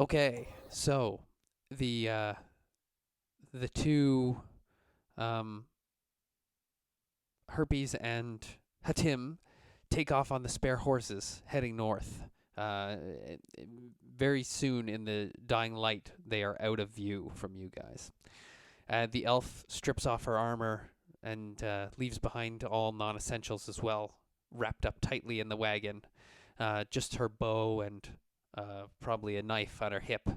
Okay, so the two um, Herpes and Hatim take off on the spare horses, heading north. Uh, Very soon, in the dying light, they are out of view from you guys. The elf strips off her armor and leaves behind all non-essentials as well, wrapped up tightly in the wagon. Just her bow and probably a knife on her hip.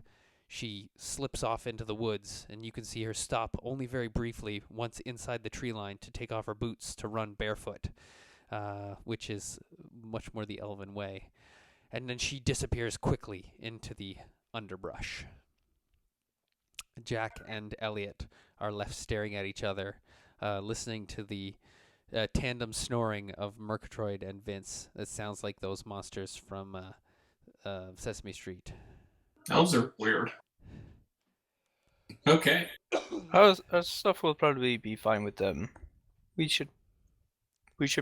She slips off into the woods, and you can see her stop only very briefly once inside the tree line to take off her boots to run barefoot, which is much more the elven way. And then she disappears quickly into the underbrush. Jak and Elliott are left staring at each other, listening to the tandem snoring of Merkatroid and Vinz. It sounds like those monsters from Sesame Street. Elves are weird. Okay. Our stuff will probably be fine with them. We should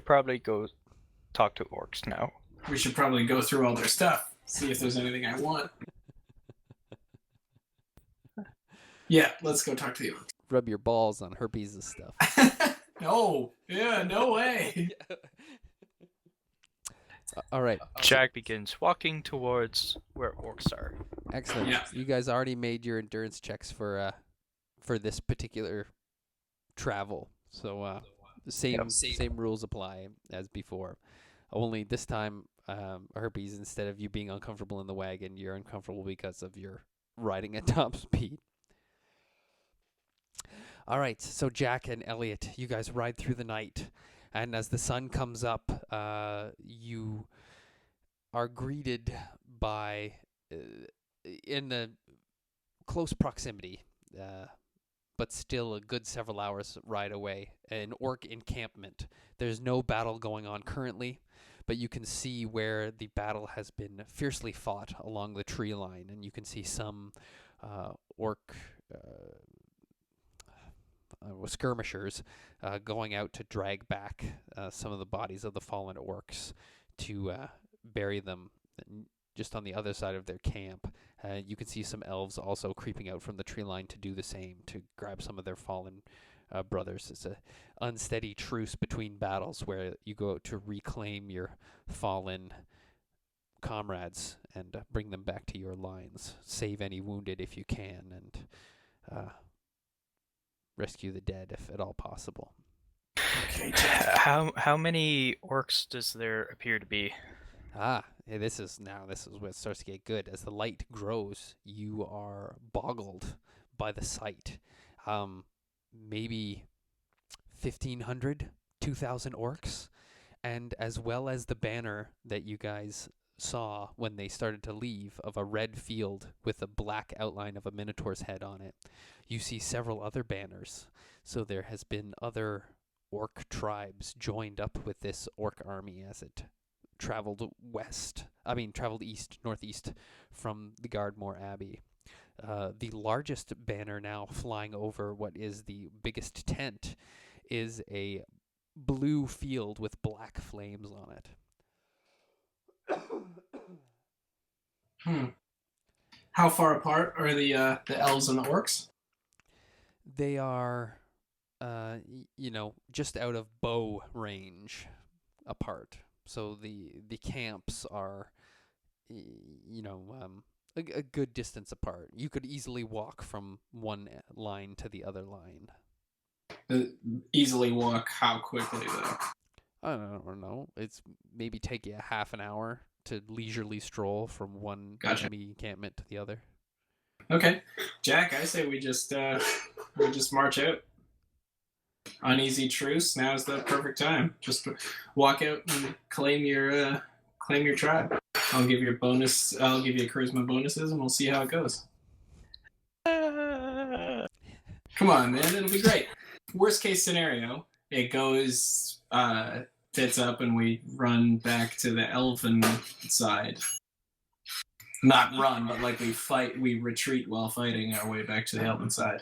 probably go talk to orcs now. We should probably go through all their stuff, see if there's anything I want. Yeah, let's go talk to the orcs. Rub your balls on Herpes' stuff. No, yeah, no way. All right. Jak begins walking towards where orcs are. Excellent. Yeah. You guys already made your endurance checks for this particular travel, so same rules apply as before. Only this time, Herpes, instead of you being uncomfortable in the wagon, you're uncomfortable because of your riding at top speed. All right, so Jak and Elliott, you guys ride through the night, and as the sun comes up, you are greeted by, in the close proximity, but still a good several hours ride away, an orc encampment. There's no battle going on currently, but you can see where the battle has been fiercely fought along the tree line, and you can see some orc skirmishers going out to drag back some of the bodies of the fallen orcs to bury them just on the other side of their camp. You can see some elves also creeping out from the tree line to do the same, to grab some of their fallen brothers. It's an unsteady truce between battles where you go out to reclaim your fallen comrades and bring them back to your lines. Save any wounded if you can, and rescue the dead if at all possible. Okay. How many orcs does there appear to be? Hey, this is where it starts to get good. As the light grows, you are boggled by the sight. Maybe 1,500, 2,000 orcs, and as well as the banner that you guys saw when they started to leave of a red field with a black outline of a minotaur's head on it. You see several other banners. So there has been other orc tribes joined up with this orc army as it traveled east, northeast from the Gardmore Abbey. The largest banner now flying over what is the biggest tent is a blue field with black flames on it. How far apart are the elves and the orcs? They are, just out of bow range apart. So the camps are, a good distance apart. You could easily walk from one line to the other line. Easily walk how quickly, though? I don't know. It's maybe take you a half an hour to leisurely stroll from one enemy encampment to the other. Okay, Jak, I say we just march out. Uneasy truce. Now's the perfect time. Just walk out and claim your tribe. I'll give you a bonus. I'll give you charisma bonuses, and we'll see how it goes. Come on, man. It'll be great. Worst case scenario, it goes tits up, and we run back to the elven side. Not run, but like we retreat while fighting our way back to the elven side.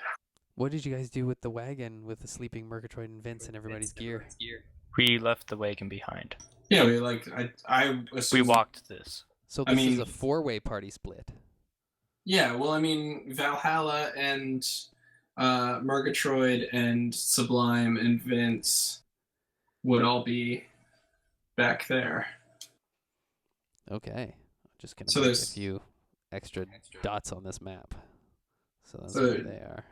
What did you guys do with the wagon with the sleeping Merkatroid and Vinz and everybody's gear? We left the wagon behind. Yeah, I We walked this. So this is a 4-way party split. Yeah, well, I mean, Valhalla and Merkatroid and Sublime and Vince would all be back there. Okay. I'm just gonna So make a there's few extra dots on this map. So that's so where they are.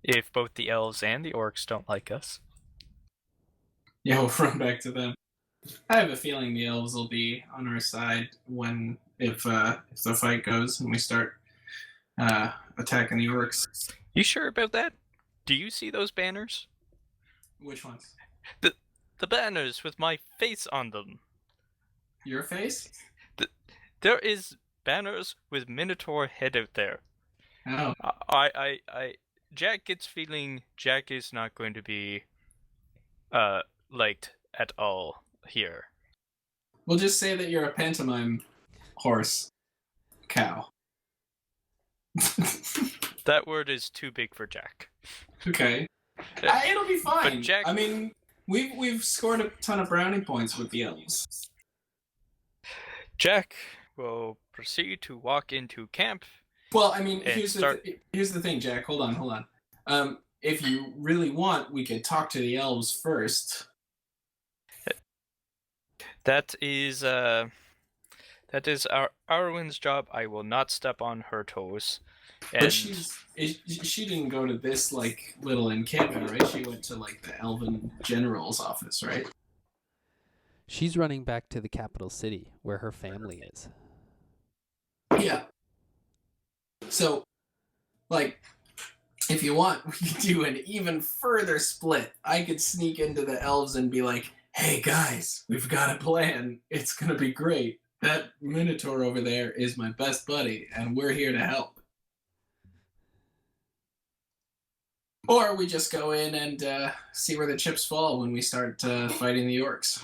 If both the elves and the orcs don't like us. yeah, we'll run back to them. I have a feeling the elves will be on our side when if the fight goes and we start attacking the orcs. You sure about that? Do you see those banners? Which ones? The banners with my face on them. Your face? There is banners with Minotaur head out there. Oh, Jack gets feeling Jack is not going to be liked at all here. we'll just say that you're a pantomime horse cow. That word is too big for Jack. Okay, it'll be fine. But Jack, I mean, we've scored a ton of brownie points with the elves. Jack will proceed to walk into camp. Well, I mean, And here's the thing, Jack. Hold on. If you really want, we could talk to the elves first. That is our Arwen's job. I will not step on her toes. And But she didn't go to this like little encampment, right? She went to like the Elven General's office, right? She's running back to the capital city where her family is. Yeah. So, like, if you want, we could do an even further split. I could sneak into the elves and be like, "Hey guys, we've got a plan. It's gonna be great. That Minotaur over there is my best buddy, and we're here to help." Or we just go in and see where the chips fall when we start fighting the orcs.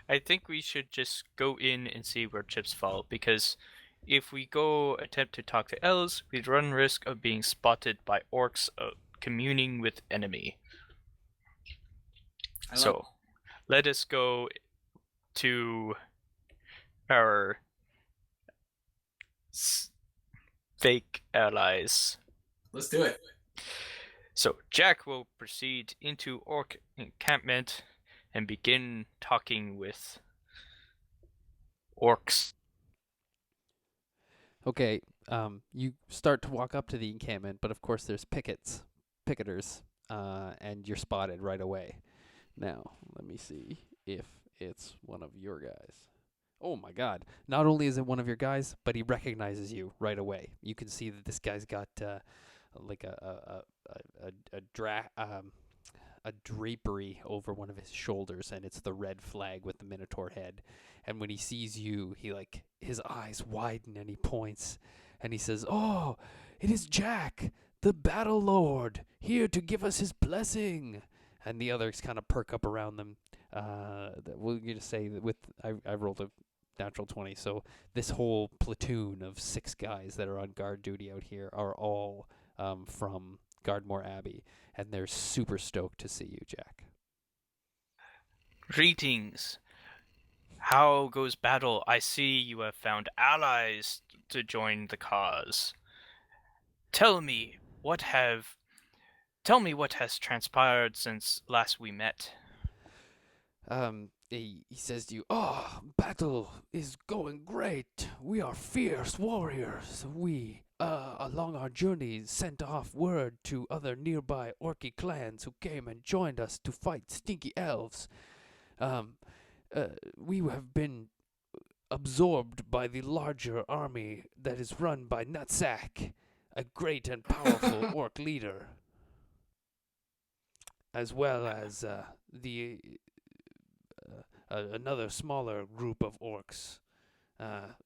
I think we should just go in and see where chips fall, because if we go attempt to talk to elves, we'd run risk of being spotted by orcs communing with enemy. So, let us go to our fake allies. Let's do it. So Jack will proceed into orc encampment and begin talking with orcs. Okay, you start to walk up to the encampment, but of course there's picketers, and you're spotted right away. Now, let me see if it's one of your guys. Oh my god. Not only is it one of your guys, but he recognizes you right away. You can see that this guy's got like a drapery over one of his shoulders, and it's the red flag with the Minotaur head. And when he sees you, his eyes widen and he points and he says, "Oh, it is Jak, the Battle Lord, here to give us his blessing." And the others kind of perk up around them. We're gonna say that I rolled a natural 20, so this whole platoon of 6 guys that are on guard duty out here are all from Gardmore Abbey, and they're super stoked to see you, Jak. Greetings. How goes battle? I see you have found allies to join the cause. Tell me what has transpired since last we met. He says to you, "Oh, battle is going great. We are fierce warriors. We, along our journey, sent off word to other nearby Orky clans who came and joined us to fight stinky elves. We have been absorbed by the larger army that is run by Nutzakk, a great and powerful orc leader, as well as another smaller group of orcs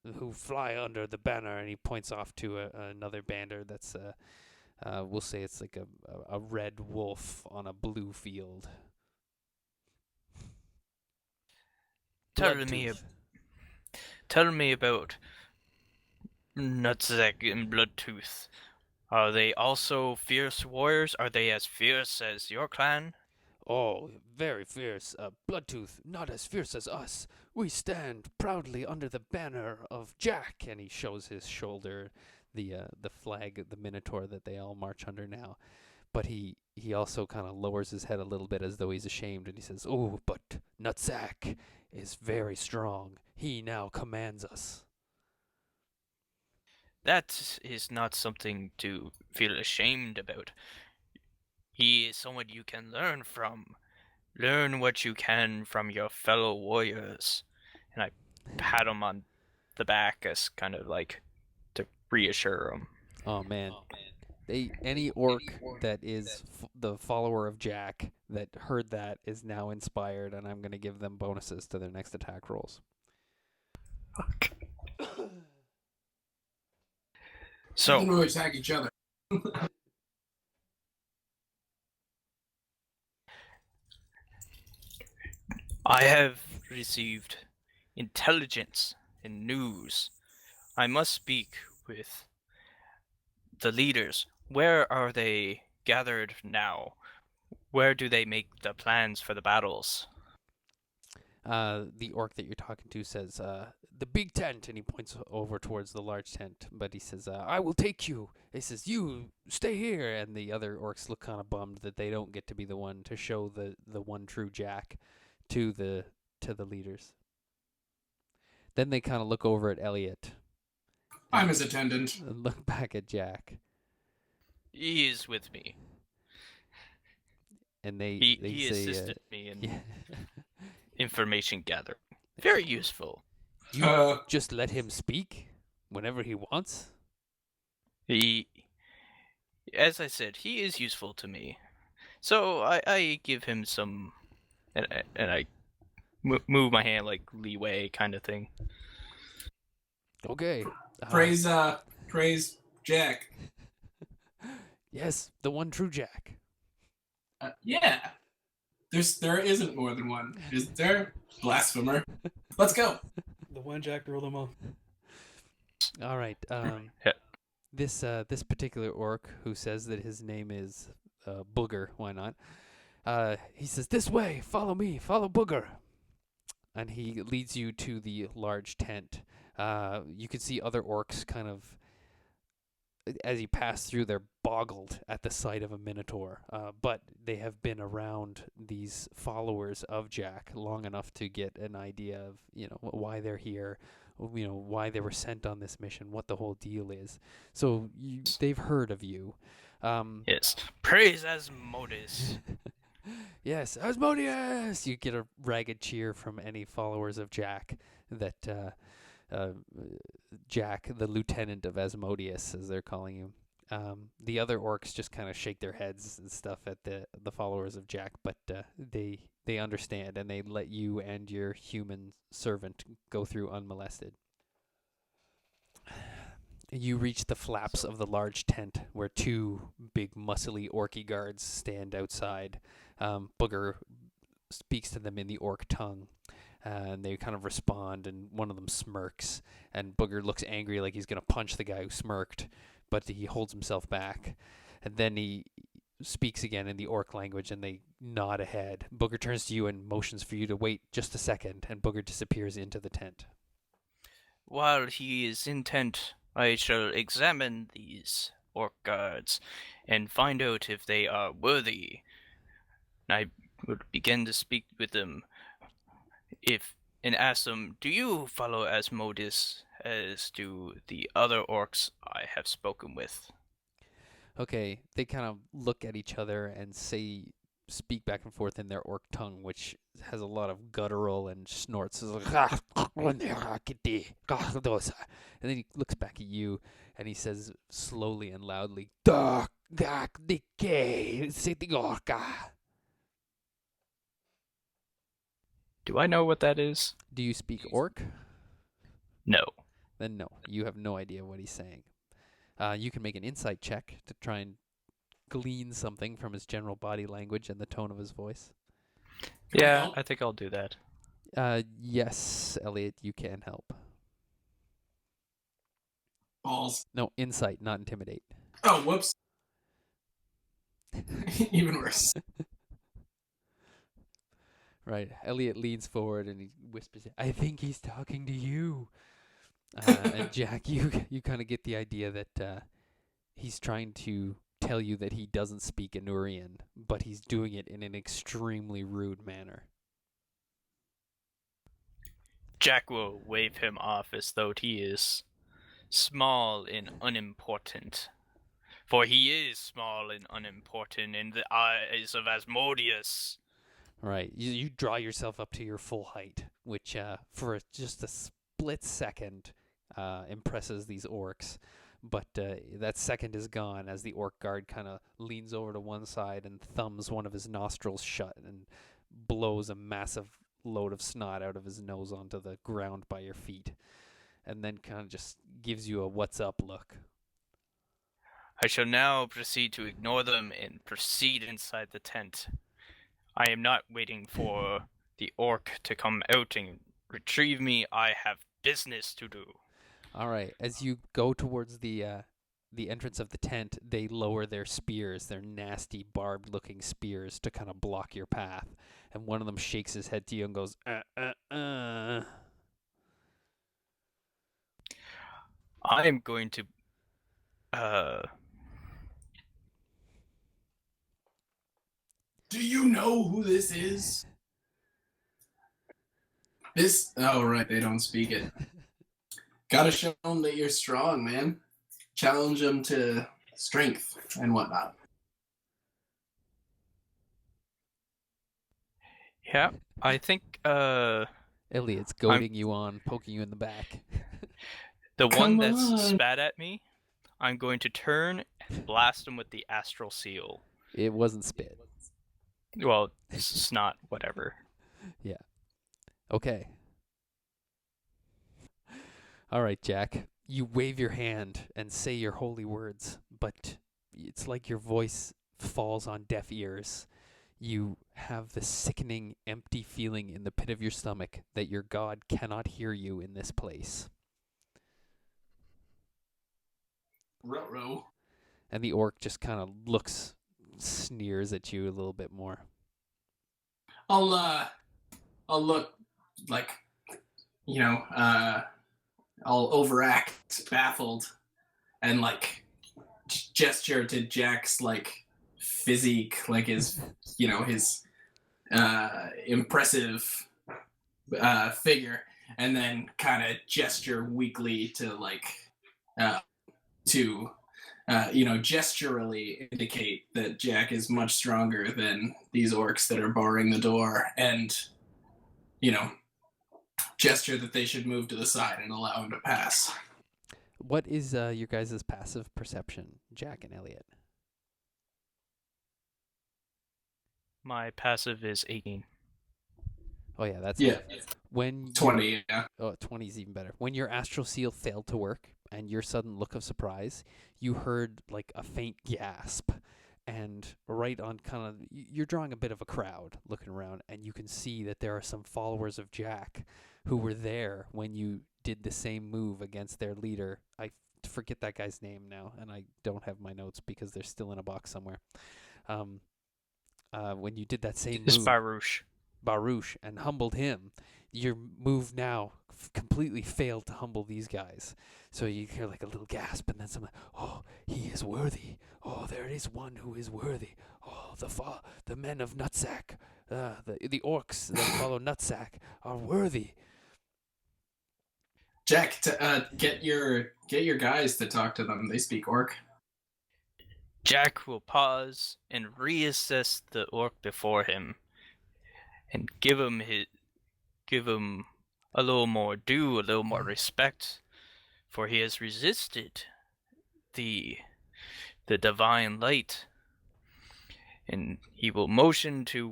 who fly under the banner." And he points off to another banner that's, we'll say it's like a red wolf on a blue field. Tell me about Nutzakk and Bloodtooth. Are they also fierce warriors? Are they as fierce as your clan? Oh, very fierce. Bloodtooth, not as fierce as us. We stand proudly under the banner of Jak, and he shows his shoulder, the flag, the Minotaur that they all march under now. But he also kind of lowers his head a little bit as though he's ashamed, and he says, "Oh, but Nutzakk is very strong. He now commands us." That is not something to feel ashamed about. He is someone you can learn from. Learn what you can from your fellow warriors. And I pat him on the back as kind of like to reassure him. Oh man, any orc that is the follower of Jak that heard that is now inspired, and I'm gonna give them bonuses to their next attack rolls. So Even though we attack each other. I have received intelligence and news. I must speak with the leaders. Where are they gathered now? Where do they make the plans for the battles? The orc that you're talking to says, "The big tent," and he points over towards the large tent. But he says, "I will take you." He says, "You stay here," and the other orcs look kind of bummed that they don't get to be the one to show the one true Jak to the leaders. Then they kind of look over at Elliott. I'm his attendant. And look back at Jak, He is with me. and they He say, assisted me in yeah. information gathering. Very useful. You just let him speak whenever he wants. He, as I said, he is useful to me. So I give him some, and I move my hand like leeway kind of thing. Okay. Praise Jak. Yes, the one true Jak. Yeah. There isn't more than one. Is there? Blasphemer. Let's go. The one Jak ruled them all. All right. Yeah. This particular orc who says that his name is Booger. Why not? He says, "This way. Follow me. Follow Booger." And he leads you to the large tent. You can see other orcs kind of, as you pass through, they're boggled at the sight of a minotaur. But they have been around these followers of Jak long enough to get an idea of, why they're here, why they were sent on this mission, what the whole deal is. So they've heard of you. Yes. Praise Asmodeus. Yes, Asmodeus! You get a ragged cheer from any followers of Jak that Jak, the lieutenant of Asmodeus, as they're calling you. The other orcs just kind of shake their heads and stuff at the followers of Jak, but they understand, and they let you and your human servant go through unmolested. You reach the flaps of the large tent where two big muscly orky guards stand outside. Booger speaks to them in the orc tongue, and they kind of respond, and one of them smirks, and Booger looks angry like he's going to punch the guy who smirked, but he holds himself back. And then he speaks again in the orc language, and they nod ahead. Booger turns to you and motions for you to wait just a second, and Booger disappears into the tent. While he is intent, I shall examine these orc guards and find out if they are worthy. I would begin to speak with them and ask them, "Do you follow Asmodeus as do the other orcs I have spoken with?" Okay, they kind of look at each other and speak back and forth in their orc tongue, which has a lot of guttural and snorts. It's like, and then he looks back at you and he says slowly and loudly, Do I know what that is? "Do you speak orc?" No. Then no, you have no idea what he's saying. You can make an insight check to try and glean something from his general body language and the tone of his voice. Yeah, I think I'll do that. Yes, Elliot, you can help. Balls. No, insight, not intimidate. Oh, whoops. Even worse. Right. Elliot leans forward and he whispers, "I think he's talking to you." And Jack, you kind of get the idea that he's trying to tell you that he doesn't speak Anurian, but he's doing it in an extremely rude manner. Jack will wave him off as though he is small and unimportant. For he is small and unimportant in the eyes of Asmodeus. Right. You draw yourself up to your full height, which for just a split second impresses these orcs. But that second is gone as the orc guard kind of leans over to one side and thumbs one of his nostrils shut and blows a massive load of snot out of his nose onto the ground by your feet. And then kind of just gives you a "what's up" look. I shall now proceed to ignore them and proceed inside the tent. I am not waiting for the orc to come out and retrieve me. I have business to do. All right. As you go towards the entrance of the tent, they lower their spears, their nasty, barbed-looking spears, to kind of block your path. And one of them shakes his head to you and goes, I am going to Do you know who this is? This. Oh, right. They don't speak it. Gotta show them that you're strong, man. Challenge them to strength and whatnot. Yeah, I think Elliot's goading you on, poking you in the back. the one Come that's on. spat at me, I'm going to turn and blast him with the astral seal. It wasn't spit. Well, snot, whatever. Okay. All right, Jack. You wave your hand and say your holy words, but it's like your voice falls on deaf ears. You have the sickening, empty feeling in the pit of your stomach that your god cannot hear you in this place. Ruh-roh. And the orc just kind of sneers at you a little bit more. I'll look like, I'll overact baffled and like gesture to Jack's like physique, like his impressive figure, and then kind of gesture weakly to gesturally indicate that Jack is much stronger than these orcs that are barring the door, and gesture that they should move to the side and allow him to pass. What is your guys' passive perception, Jak and Elliott? My passive is 18. Oh yeah, that's Yeah, it. When 20. Yeah. Oh, 20 is even better. When your astral seal failed to work and your sudden look of surprise, you heard like a faint gasp. And right on you're drawing a bit of a crowd looking around, and you can see that there are some followers of Jak who were there when you did the same move against their leader. I forget that guy's name now, and I don't have my notes because they're still in a box somewhere. When you did that same It's move, Baruch, and humbled him, your move now completely failed to humble these guys. So you hear like a little gasp, and then someone, "Oh, he is worthy. Oh, there is one who is worthy. Oh, the men of Nutzakk, the orcs that follow Nutzakk are worthy." Jack, get your guys to talk to them. They speak orc. Jack will pause and reassess the orc before him, and give him a little more due, a little more respect, for he has resisted the divine light. And he will motion to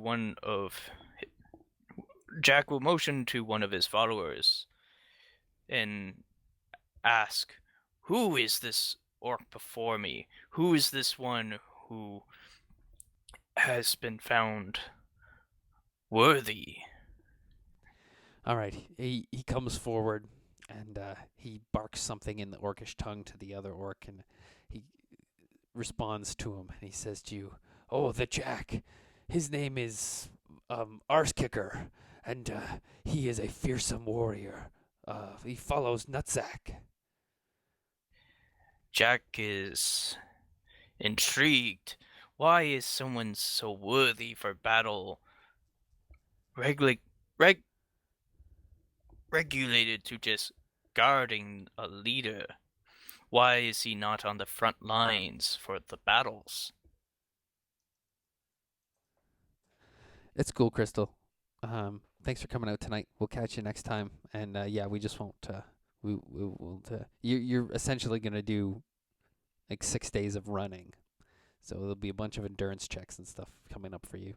Jack will motion to one of his followers and ask, "Who is this orc before me? Who is this one who has been found worthy?" All right, he comes forward and he barks something in the orcish tongue to the other orc, and he responds to him, and he says to you, "Oh, the Jak. His name is arse kicker, and he is a fearsome warrior. He follows Nutzakk. Jak is intrigued. Why is someone so worthy for battle regula- reg- regulated to just guarding a leader? Why is he not on the front lines for the battles? It's cool, Crystal. Thanks for coming out tonight. We'll catch you next time. And yeah, we just won't. We won't. You're essentially gonna do like 6 days of running, so there'll be a bunch of endurance checks and stuff coming up for you.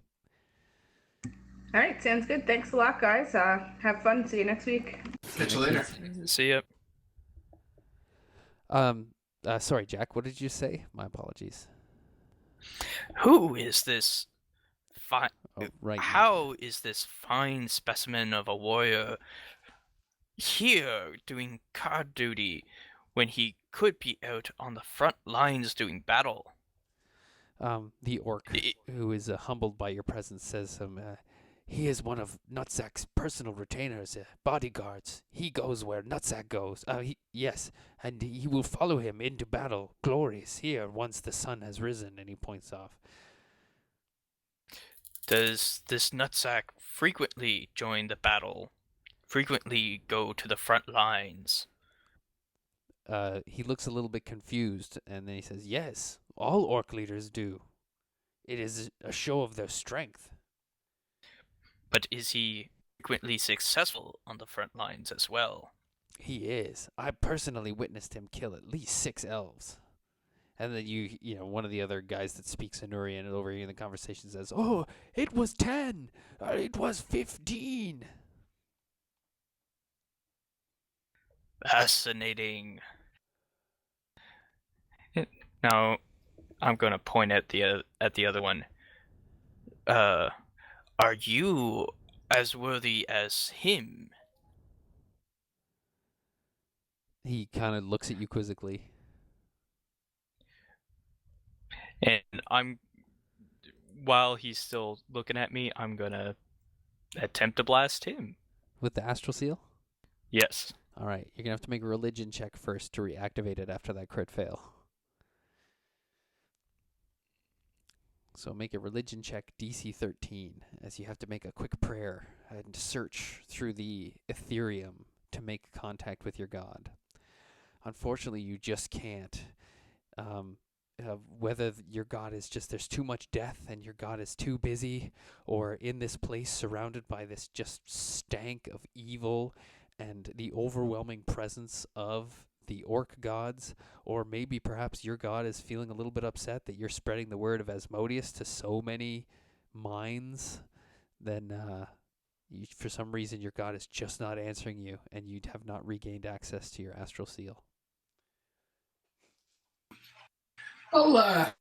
All right, sounds good. Thanks a lot, guys. Have fun. See you next week. Catch you later. See ya. Sorry, Jak. What did you say? My apologies. Who is this fine? Oh, right. How is this fine specimen of a warrior here doing guard duty when he could be out on the front lines doing battle? The orc who is humbled by your presence says, he is one of Nutsack's personal retainers, bodyguards. He goes where Nutzakk goes. Yes, and he will follow him into battle, glorious here once the sun has risen. And he points off. Does this Nutzakk frequently join the battle? Frequently go to the front lines? He looks a little bit confused, and then he says, yes, all orc leaders do. It is a show of their strength. But is he frequently successful on the front lines as well? He is. I personally witnessed him kill at least 6 elves. And then you know, one of the other guys that speaks Anurian overhearing the conversation says, oh, it was 10. It was 15. Fascinating. Now, I'm gonna point at the other one. Are you as worthy as him? He kind of looks at you quizzically. And while he's still looking at me, I'm gonna attempt to blast him. With the astral seal? Yes. All right, you're gonna have to make a religion check first to reactivate it after that crit fail. So make a religion check DC 13, as you have to make a quick prayer and search through the Ethereum to make contact with your god. Unfortunately, you just can't. Whether your god is just, there's too much death and your god is too busy, or in this place surrounded by this just stank of evil and the overwhelming presence of the orc gods, or maybe perhaps your god is feeling a little bit upset that you're spreading the word of Asmodeus to so many minds, then for some reason your god is just not answering you and you have not regained access to your astral seal. I'll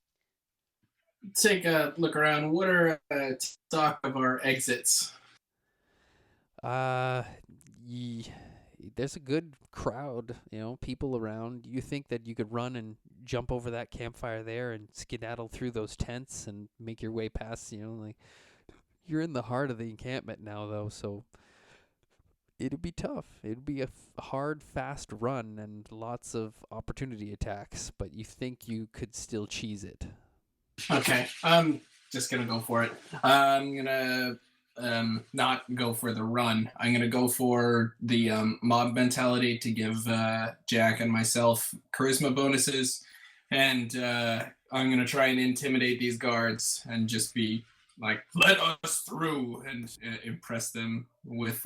take a look around. What are talk of our exits? There's a good crowd, people around. You think that you could run and jump over that campfire there and skedaddle through those tents and make your way past, like you're in the heart of the encampment now, though, so it'd be tough. It'd be a hard, fast run and lots of opportunity attacks, but you think you could still cheese it. Okay, I'm just gonna go for it. I'm gonna not go for the run. I'm gonna go for the mob mentality to give Jak and myself charisma bonuses, and I'm gonna try and intimidate these guards and just be like, "Let us through," and impress them with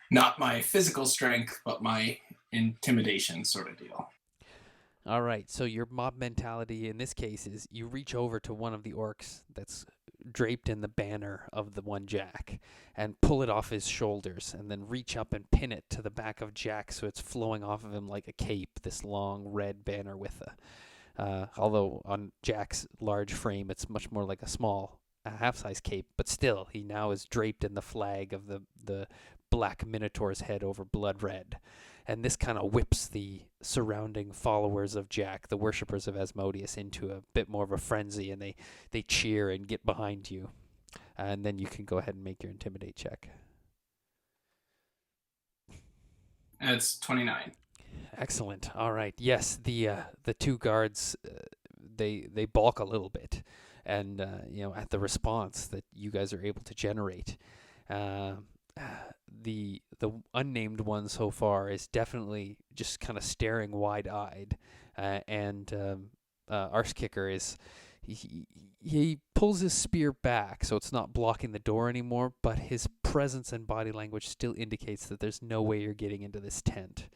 not my physical strength, but my intimidation sort of deal. All right, so your mob mentality in this case is you reach over to one of the orcs that's draped in the banner of the one Jak and pull it off his shoulders and then reach up and pin it to the back of Jak so it's flowing off of him like a cape, this long red banner with although on Jak's large frame it's much more like a small half-size cape, but still he now is draped in the flag of the black minotaur's head over blood red. And this kind of whips the surrounding followers of Jak, the worshippers of Asmodeus, into a bit more of a frenzy, and they cheer and get behind you. and then you can go ahead and make your intimidate check. It's 29. Excellent. All right. Yes, the two guards they balk a little bit, and at the response that you guys are able to generate. The unnamed one so far is definitely just kind of staring wide-eyed, and Arse Kicker is he pulls his spear back so it's not blocking the door anymore, but his presence and body language still indicates that there's no way you're getting into this tent.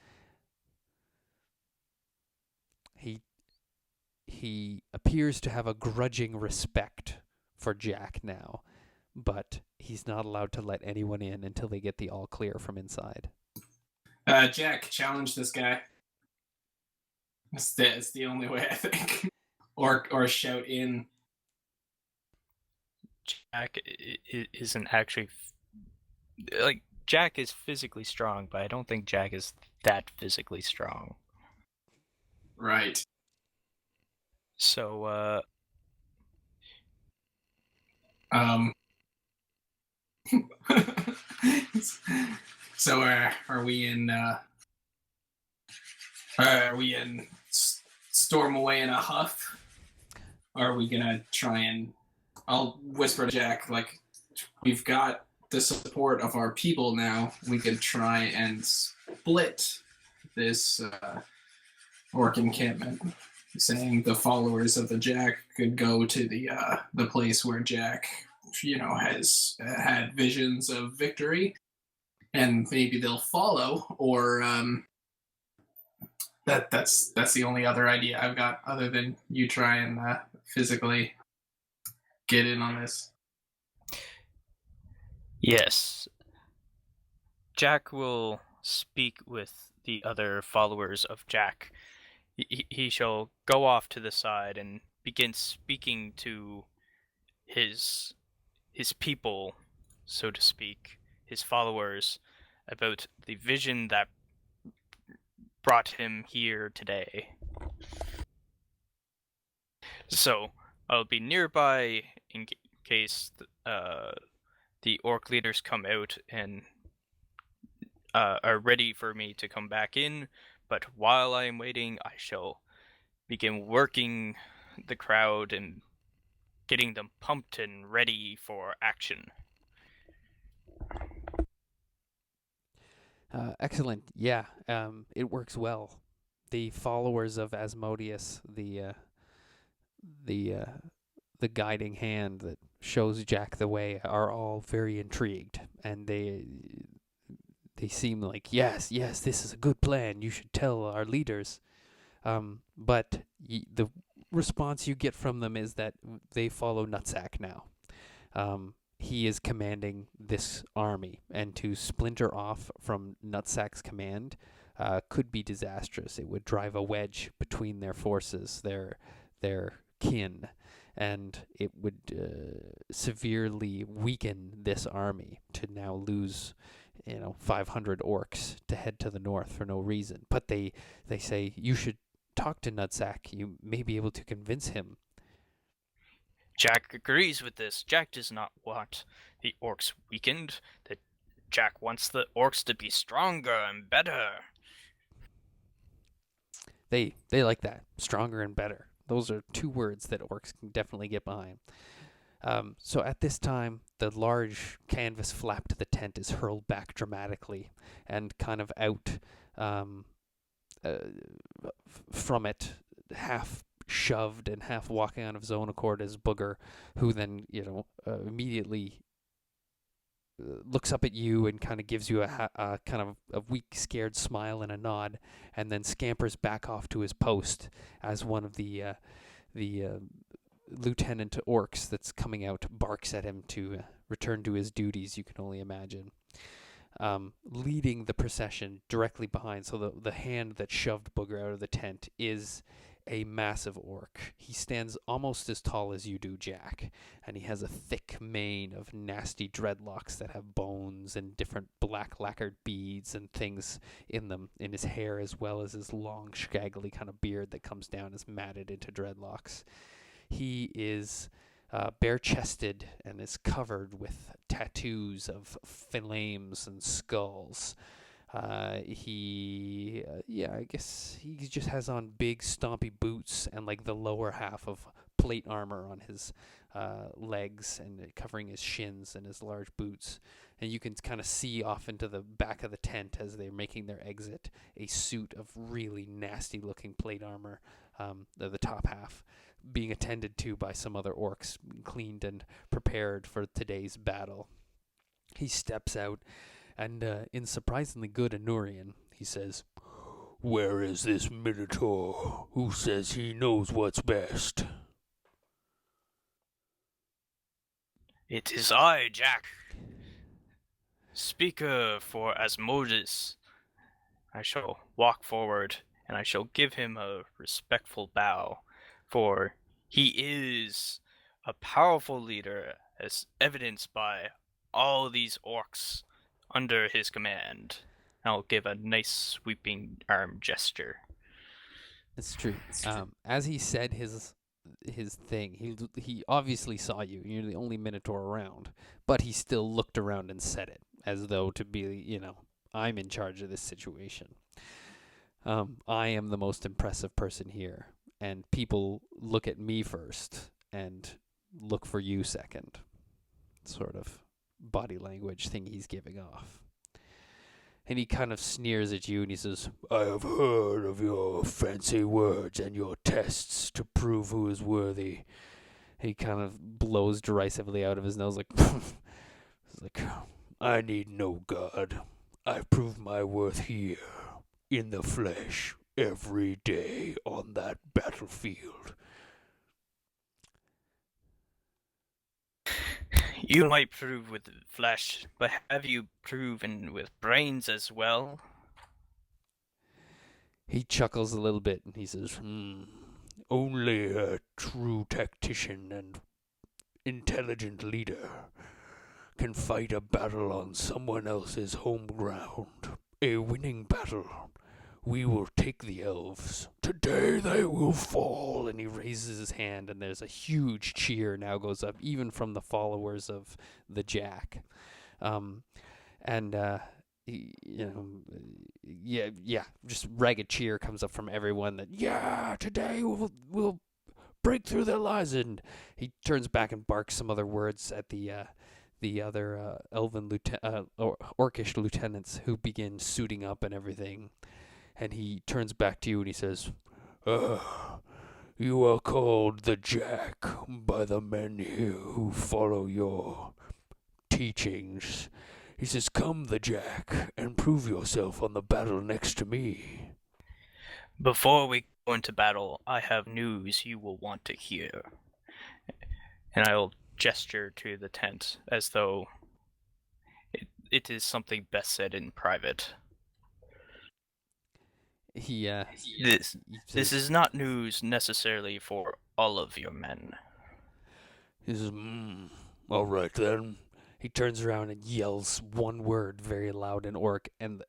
He appears to have a grudging respect for Jak now, but he's not allowed to let anyone in until they get the all clear from inside. Jak, challenge this guy. It's the only way, I think. Or shout in. Jak isn't actually like Jak is physically strong, but I don't think Jak is that physically strong. Right. So So are we in storm away in a huff? Or are we gonna try and I'll whisper to Jak, like, we've got the support of our people now. We could try and split this orc encampment, saying the followers of the Jak could go to the place where Jak has had visions of victory, and maybe they'll follow, or that's the only other idea I've got other than you try and physically get in on this. yes, Jak will speak with the other followers of Jak. He shall go off to the side and begin speaking to his people, so to speak, his followers, about the vision that brought him here today. So I'll be nearby in case the orc leaders come out and are ready for me to come back in. But while I am waiting, I shall begin working the crowd and getting them pumped and ready for action. Excellent. Yeah, it works well. The followers of Asmodeus, the guiding hand that shows Jak the way, are all very intrigued, and they seem like, yes, this is a good plan. You should tell our leaders. But the response you get from them is that they follow Nutzakk now. He is commanding this army, and to splinter off from Nutsack's command could be disastrous. It would drive a wedge between their forces, their kin, and it would severely weaken this army to now lose 500 orcs to head to the north for no reason. But they say you should talk to Nutzakk. You may be able to convince him. Jak agrees with this. Jak does not want the orcs weakened. That Jak wants the orcs to be stronger and better. They like that. Stronger and better. Those are two words that orcs can definitely get behind. So at this time, the large canvas flap to the tent is hurled back dramatically, and kind of out from it, half shoved and half walking on of his own accord, is Booger, who then immediately looks up at you and kind of gives you a kind of a weak, scared smile and a nod, and then scampers back off to his post as one of the lieutenant orcs that's coming out barks at him to return to his duties. You can only imagine. Leading the procession directly behind, so the hand that shoved Booger out of the tent is a massive orc. He stands almost as tall as you do, Jak, and he has a thick mane of nasty dreadlocks that have bones and different black lacquered beads and things in them, in his hair, as well as his long, scraggly kind of beard that comes down as matted into dreadlocks. He is bare-chested and is covered with tattoos of flames and skulls. I guess he just has on big stompy boots and like the lower half of plate armor on his legs and covering his shins and his large boots. And you can kind of see off into the back of the tent as they're making their exit a suit of really nasty looking plate armor, the top half, being attended to by some other orcs, cleaned and prepared for today's battle. He steps out and in surprisingly good Anurian, he says, "Where is this Minotaur who says he knows what's best?" It is I, Jak. Speaker for Asmodeus. I shall walk forward, and I shall give him a respectful bow, for he is a powerful leader, as evidenced by all these orcs under his command. I'll give a nice sweeping arm gesture. It's true. As he said his thing, he obviously saw you. You're the only Minotaur around, but he still looked around and said it as though to be, I'm in charge of this situation. I am the most impressive person here, and people look at me first and look for you second. Sort of body language thing he's giving off. And he kind of sneers at you and he says, "I have heard of your fancy words and your tests to prove who is worthy." He kind of blows derisively out of his nose like, "I need no god. I prove my worth here, in the flesh, every day on that battlefield." You might prove with flesh, but have you proven with brains as well? He chuckles a little bit and he says, Only a true tactician and intelligent leader can fight a battle on someone else's home ground. A winning battle. We will take the elves. Today they will fall. and he raises his hand and there's a huge cheer now goes up, even from the followers of the Jak. Just ragged cheer comes up from everyone that, "Yeah, today we'll break through their lies." And he turns back and barks some other words at the other elven orcish lieutenants who begin suiting up and everything. And he turns back to you and he says, You are called the Jak by the men here who follow your teachings. He says, "Come, the Jak, and prove yourself on the battle next to me." Before we go into battle, I have news you will want to hear. And I'll gesture to the tent as though it is something best said in private. This is not news necessarily for all of your men. He says, all right then. He turns around and yells one word very loud in Orc, and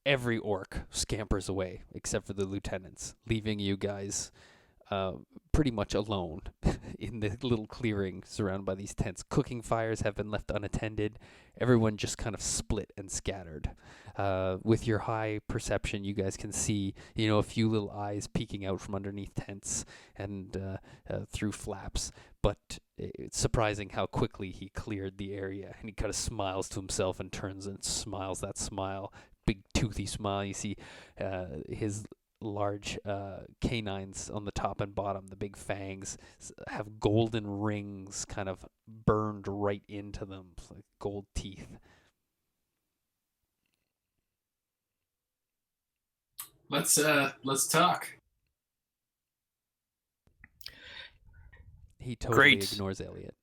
every Orc scampers away except for the lieutenants, leaving you guys pretty much alone in the little clearing surrounded by these tents. Cooking fires have been left unattended. Everyone just kind of split and scattered. With your high perception, you guys can see, a few little eyes peeking out from underneath tents and through flaps. But it's surprising how quickly he cleared the area. And he kind of smiles to himself and turns and smiles that smile, big toothy smile. You see his large canines on the top and bottom, the big fangs, have golden rings kind of burned right into them, like gold teeth. Let's talk. He totally Great. ignores Elliott.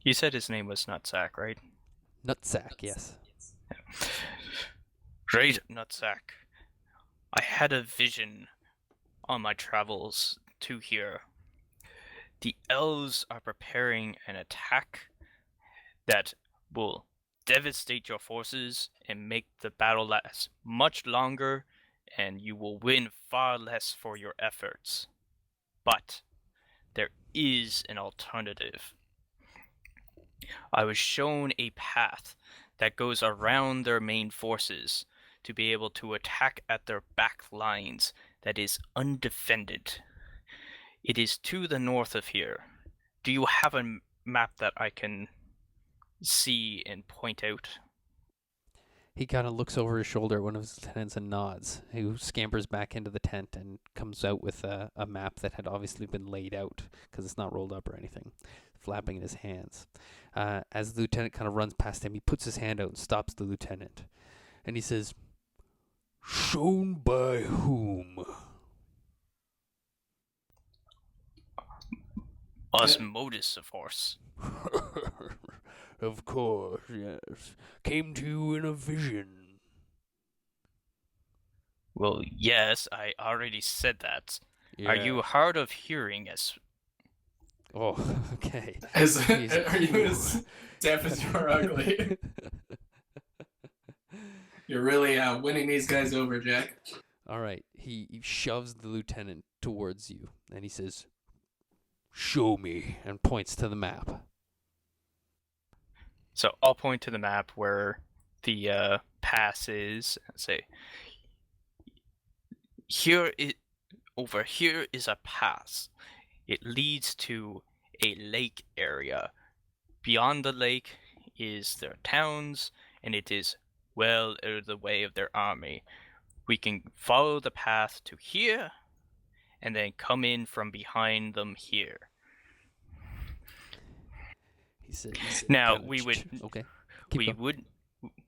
You said his name was Nutzakk, right? Nutzakk, yes. Great, Nutzakk. I had a vision on my travels to here. The elves are preparing an attack that will devastate your forces and make the battle last much longer, and you will win far less for your efforts. But there is an alternative. I was shown a path that goes around their main forces to be able to attack at their back lines that is undefended. It is to the north of here. Do you have a map that I can see and point out? He kind of looks over his shoulder at one of his lieutenants and nods, who scampers back into the tent and comes out with a map that had obviously been laid out because it's not rolled up or anything, flapping in his hands. As the lieutenant kind of runs past him, he puts his hand out and stops the lieutenant. And he says, Shown by whom? Osmosis, of course. Of course, yes. Came to you in a vision. Well, yes, I already said that. Yeah. Are you hard of hearing as... oh, okay. Are you as deaf as you're ugly? You're really winning these guys over, Jak. All right. He shoves the lieutenant towards you, and he says, Show me. and points to the map. So I'll point to the map where the pass is and say, over here is a pass. It leads to a lake area. Beyond the lake is their towns, and it is well out of the way of their army. We can follow the path to here, and then come in from behind them here. He said, Now, we would... Okay.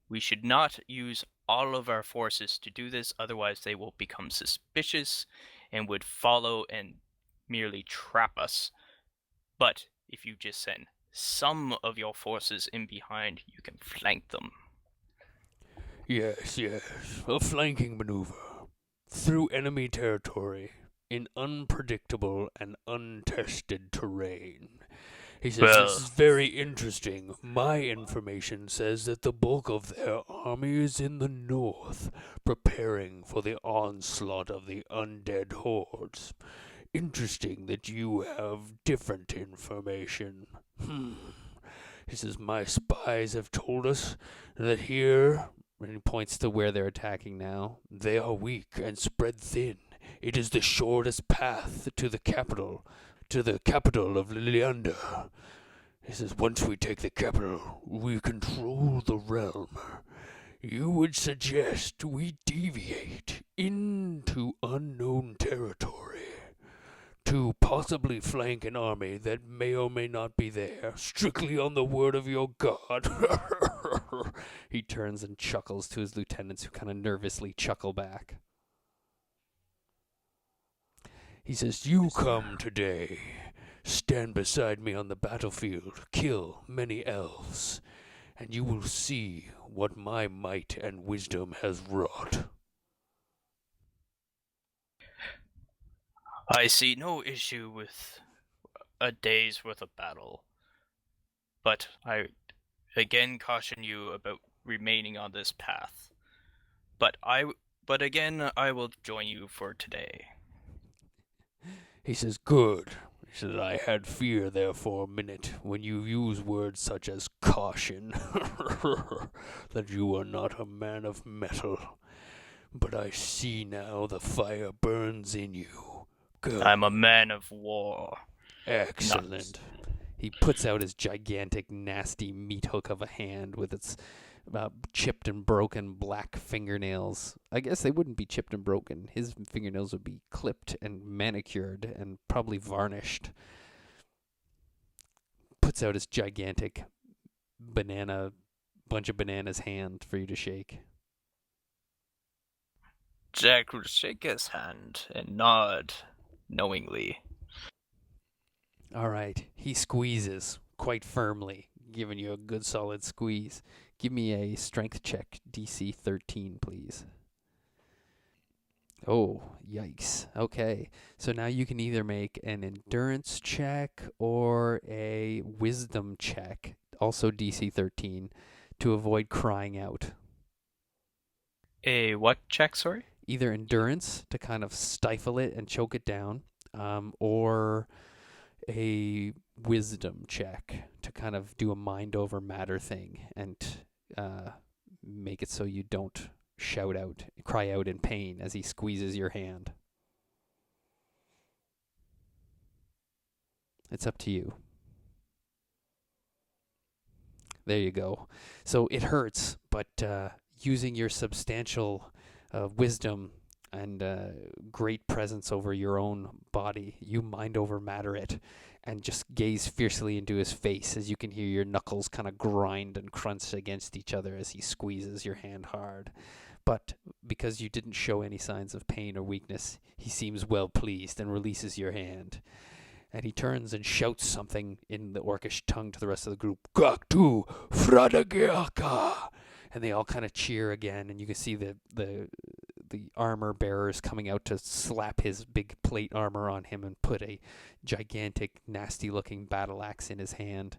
We should not use all of our forces to do this, otherwise they will become suspicious and would follow and merely trap us. But if you just send some of your forces in behind, you can flank them. Yes, yes. A flanking maneuver. Through enemy territory. In unpredictable and untested terrain. He says, This is very interesting. My information says that the bulk of their army is in the north, preparing for the onslaught of the undead hordes. Interesting that you have different information. He says, my spies have told us that here, and he points to where they're attacking now, they are weak and spread thin. It is the shortest path to the capital of Liliander. He says, once we take the capital, we control the realm. You would suggest we deviate into unknown territory to possibly flank an army that may or may not be there, strictly on the word of your god. He turns and chuckles to his lieutenants, who kind of nervously chuckle back. He says, you come today, stand beside me on the battlefield, kill many elves, and you will see what my might and wisdom has wrought. I see no issue with a day's worth of battle, but I again caution you about remaining on this path. But again, I will join you for today. He says, good. He says, I had fear there for a minute when you use words such as caution, that you are not a man of metal. But I see now the fire burns in you. Good. I'm a man of war. Excellent. He puts out his gigantic, nasty meat hook of a hand with its chipped and broken black fingernails. I guess they wouldn't be chipped and broken. His fingernails would be clipped and manicured and probably varnished. Puts out his gigantic bunch of bananas hand for you to shake. Jak will shake his hand and nod knowingly. All right. He squeezes quite firmly, giving you a good solid squeeze. Give me a strength check, DC 13, please. Oh, yikes. Okay. So now you can either make an endurance check or a wisdom check, also DC 13, to avoid crying out. A what check, sorry? Either endurance to kind of stifle it and choke it down, or a wisdom check to kind of do a mind over matter thing and make it so you don't cry out in pain as he squeezes your hand. It's up to you. There you go. So it hurts, but using your substantial wisdom and great presence over your own body, you mind over matter it and just gaze fiercely into his face as you can hear your knuckles kind of grind and crunch against each other as he squeezes your hand hard. But because you didn't show any signs of pain or weakness, he seems well pleased and releases your hand. And he turns and shouts something in the Orcish tongue to the rest of the group. Gaktu Fradagiaka! And they all kind of cheer again, and you can see the armor bearers coming out to slap his big plate armor on him and put a gigantic, nasty-looking battle axe in his hand.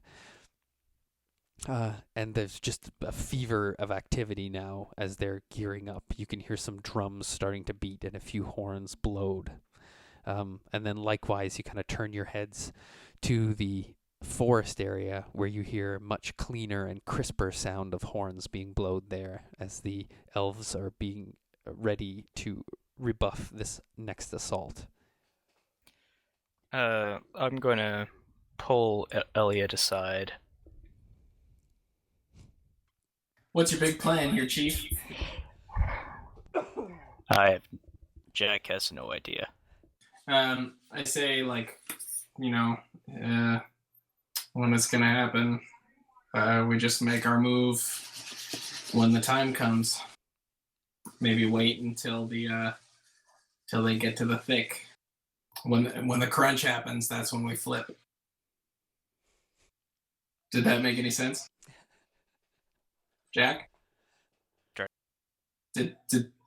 And there's just a fever of activity now as they're gearing up. You can hear some drums starting to beat and a few horns blowed. And then likewise, you kind of turn your heads to the forest area where you hear much cleaner and crisper sound of horns being blowed there as the elves are being ready to rebuff this next assault. I'm going to pull Elliott aside. What's your big plan here, Chief? Jack has no idea. I say, like, when it's gonna happen, we just make our move when the time comes. Maybe wait until till they get to the thick. When the crunch happens, that's when we flip. Did that make any sense? Jack? Sure.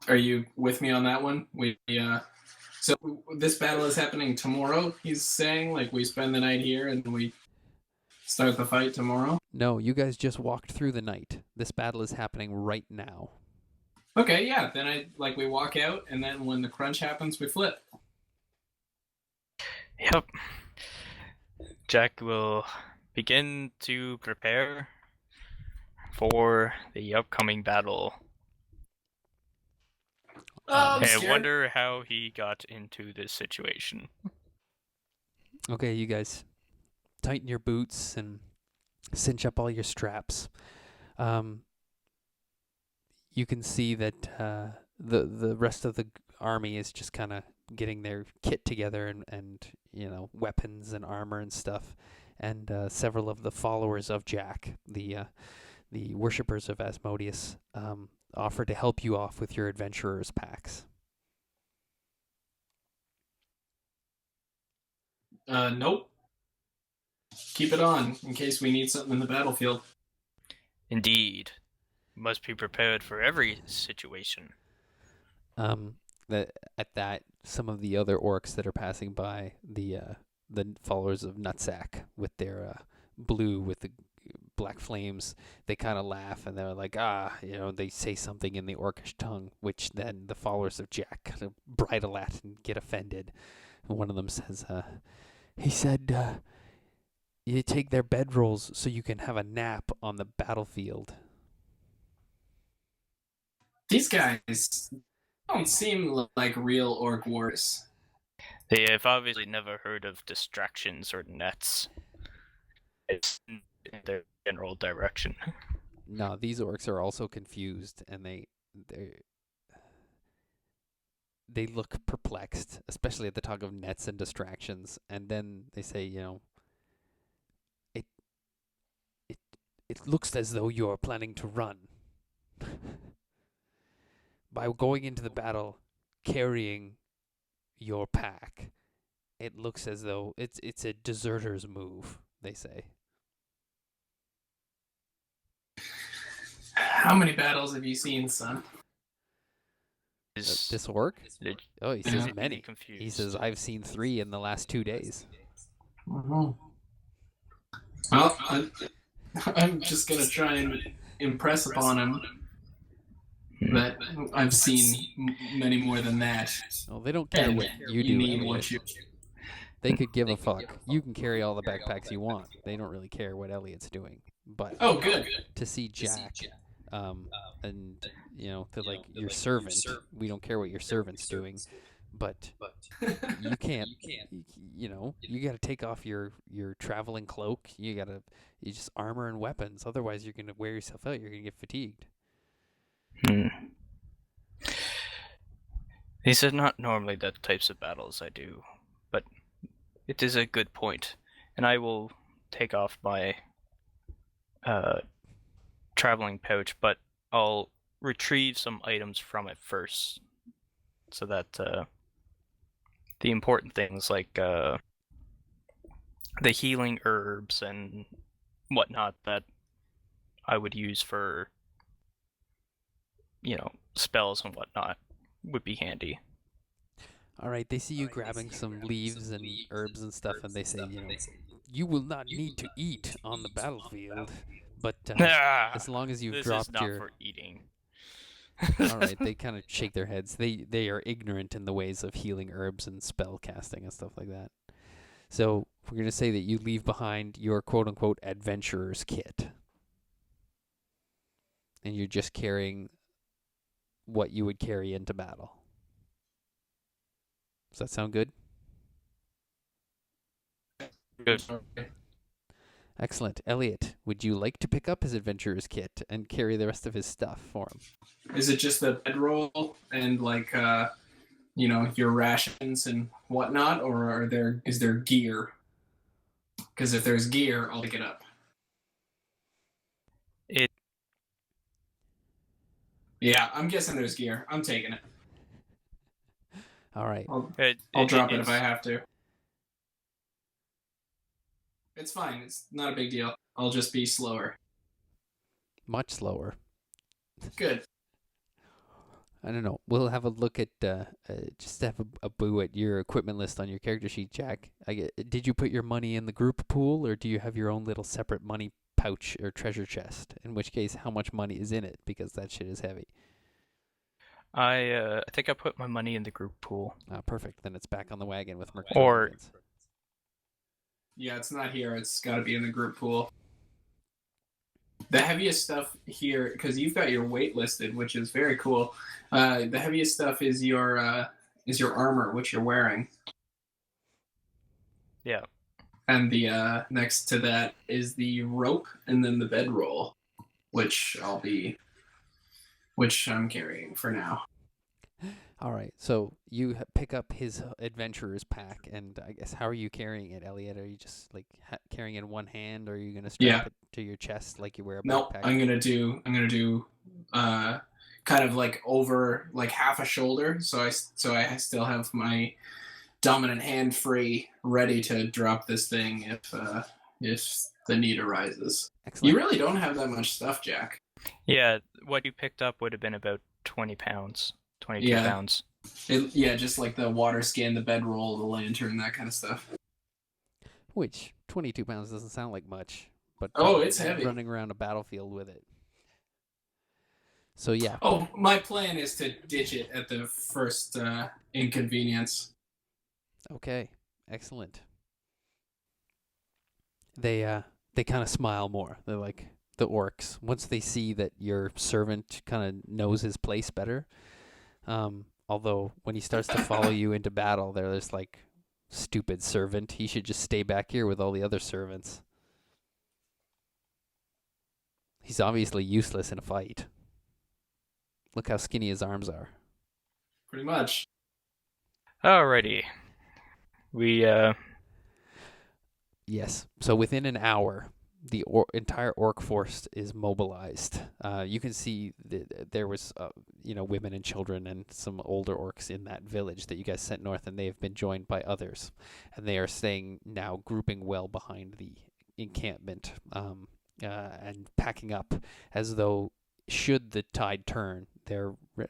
Are you with me on that one? So this battle is happening tomorrow, he's saying? Like, we spend the night here and we start the fight tomorrow? No, you guys just walked through the night. This battle is happening right now. Okay, yeah. Then we walk out, and then when the crunch happens, we flip. Yep. Jack will begin to prepare for the upcoming battle. I wonder how he got into this situation. Okay, you guys tighten your boots and cinch up all your straps. You can see that the rest of the army is just kind of getting their kit together and weapons and armor and stuff. And several of the followers of Jak, the worshippers of Asmodeus, offer to help you off with your adventurers' packs. Nope. Keep it on, in case we need something in the battlefield. Indeed. Must be prepared for every situation. At that, some of the other orcs that are passing by, the followers of Nutzakk with their blue with the black flames, they kind of laugh and they're like, they say something in the Orcish tongue, which then the followers of Jak kind of bridle at and get offended. And one of them says, he said, you take their bedrolls so you can have a nap on the battlefield. These guys don't seem like real orc wars. They have obviously never heard of distractions or nets. It's in their general direction. No, these orcs are also confused, and they look perplexed, especially at the talk of nets and distractions. And then they say, it looks as though you're planning to run. By going into the battle carrying your pack, it looks as though it's a deserter's move, they say. How many battles have you seen, son? This orc? Oh, he says many. Confused. He says, I've seen 3 in the last 2 days. Mm-hmm. Well, I'm just going to try and impress upon him that I've seen many more than that. Well, they don't care what you do need anyways. what you... They could give a fuck. You can carry all the backpacks you want. They don't really care what Elliott's doing. But Oh, good. to see Jak, and to like your servant, we don't care what your servant's doing, but you can't. You got to take off your traveling cloak. You just armor and weapons. Otherwise, you're gonna wear yourself out. You're gonna get fatigued. These are not normally the types of battles I do, but it is a good point, and I will take off my traveling pouch, but I'll retrieve some items from it first, so that the important things like the healing herbs and whatnot that I would use for spells and whatnot would be handy. All right, they see you grabbing some leaves and herbs and stuff, and they say, you will not need to eat on the battlefield, but as long as you've this dropped is not your... for eating. All right, they kind of shake their heads. They are ignorant in the ways of healing herbs and spell casting and stuff like that. So we're going to say that you leave behind your quote-unquote adventurer's kit. And you're just carrying what you would carry into battle. Does that sound good? Good. Excellent. Elliott, would you like to pick up his adventurer's kit and carry the rest of his stuff for him? Is it just the bedroll and like your rations and whatnot, or is there gear? Because if there's gear, I'll pick it up. Yeah, I'm guessing there's gear. I'm taking it. All right. I'll drop it if I have to. It's fine. It's not a big deal. I'll just be slower. Much slower. Good. I don't know. We'll have a look at just have a boo at your equipment list on your character sheet, Jak. Did you put your money in the group pool, or do you have your own little separate money pouch or treasure chest? In which case, how much money is in it? Because that shit is heavy. I think I put my money in the group pool. Perfect. Then it's back on the wagon with Merkatroid Or- and Vinz. Yeah, it's not here. It's got to be in the group pool. The heaviest stuff here, because you've got your weight listed, which is very cool. The heaviest stuff is your armor, which you're wearing. Yeah. And the next to that is the rope, and then the bedroll, which I'm carrying for now. All right. So you pick up his adventurer's pack, and I guess how are you carrying it, Elliott? Are you just like carrying it in one hand, or are you gonna strap it to your chest like you wear a backpack? Nope. I'm gonna do kind of like over like half a shoulder, so I still have my dominant hand free, ready to drop this thing if the need arises. Excellent. You really don't have that much stuff, Jak. Yeah, what you picked up would have been about 20 pounds. 22 Yeah. pounds. Just like the water skin, the bedroll, the lantern, that kind of stuff. Which 22 pounds doesn't sound like much, but It's heavy. Running around a battlefield with it. So yeah. Oh, my plan is to ditch it at the first inconvenience. Okay. Excellent. They kind of smile more. They're like the orcs. Once they see that your servant kind of knows his place better. Although when he starts to follow you into battle, they're just like, stupid servant. He should just stay back here with all the other servants. He's obviously useless in a fight. Look how skinny his arms are. Pretty much. Alrighty. We, Yes. So within an hour, the entire orc force is mobilized. You can see there was, women and children and some older orcs in that village that you guys sent north, and they have been joined by others. And they are staying now, grouping well behind the encampment and packing up as though, should the tide turn,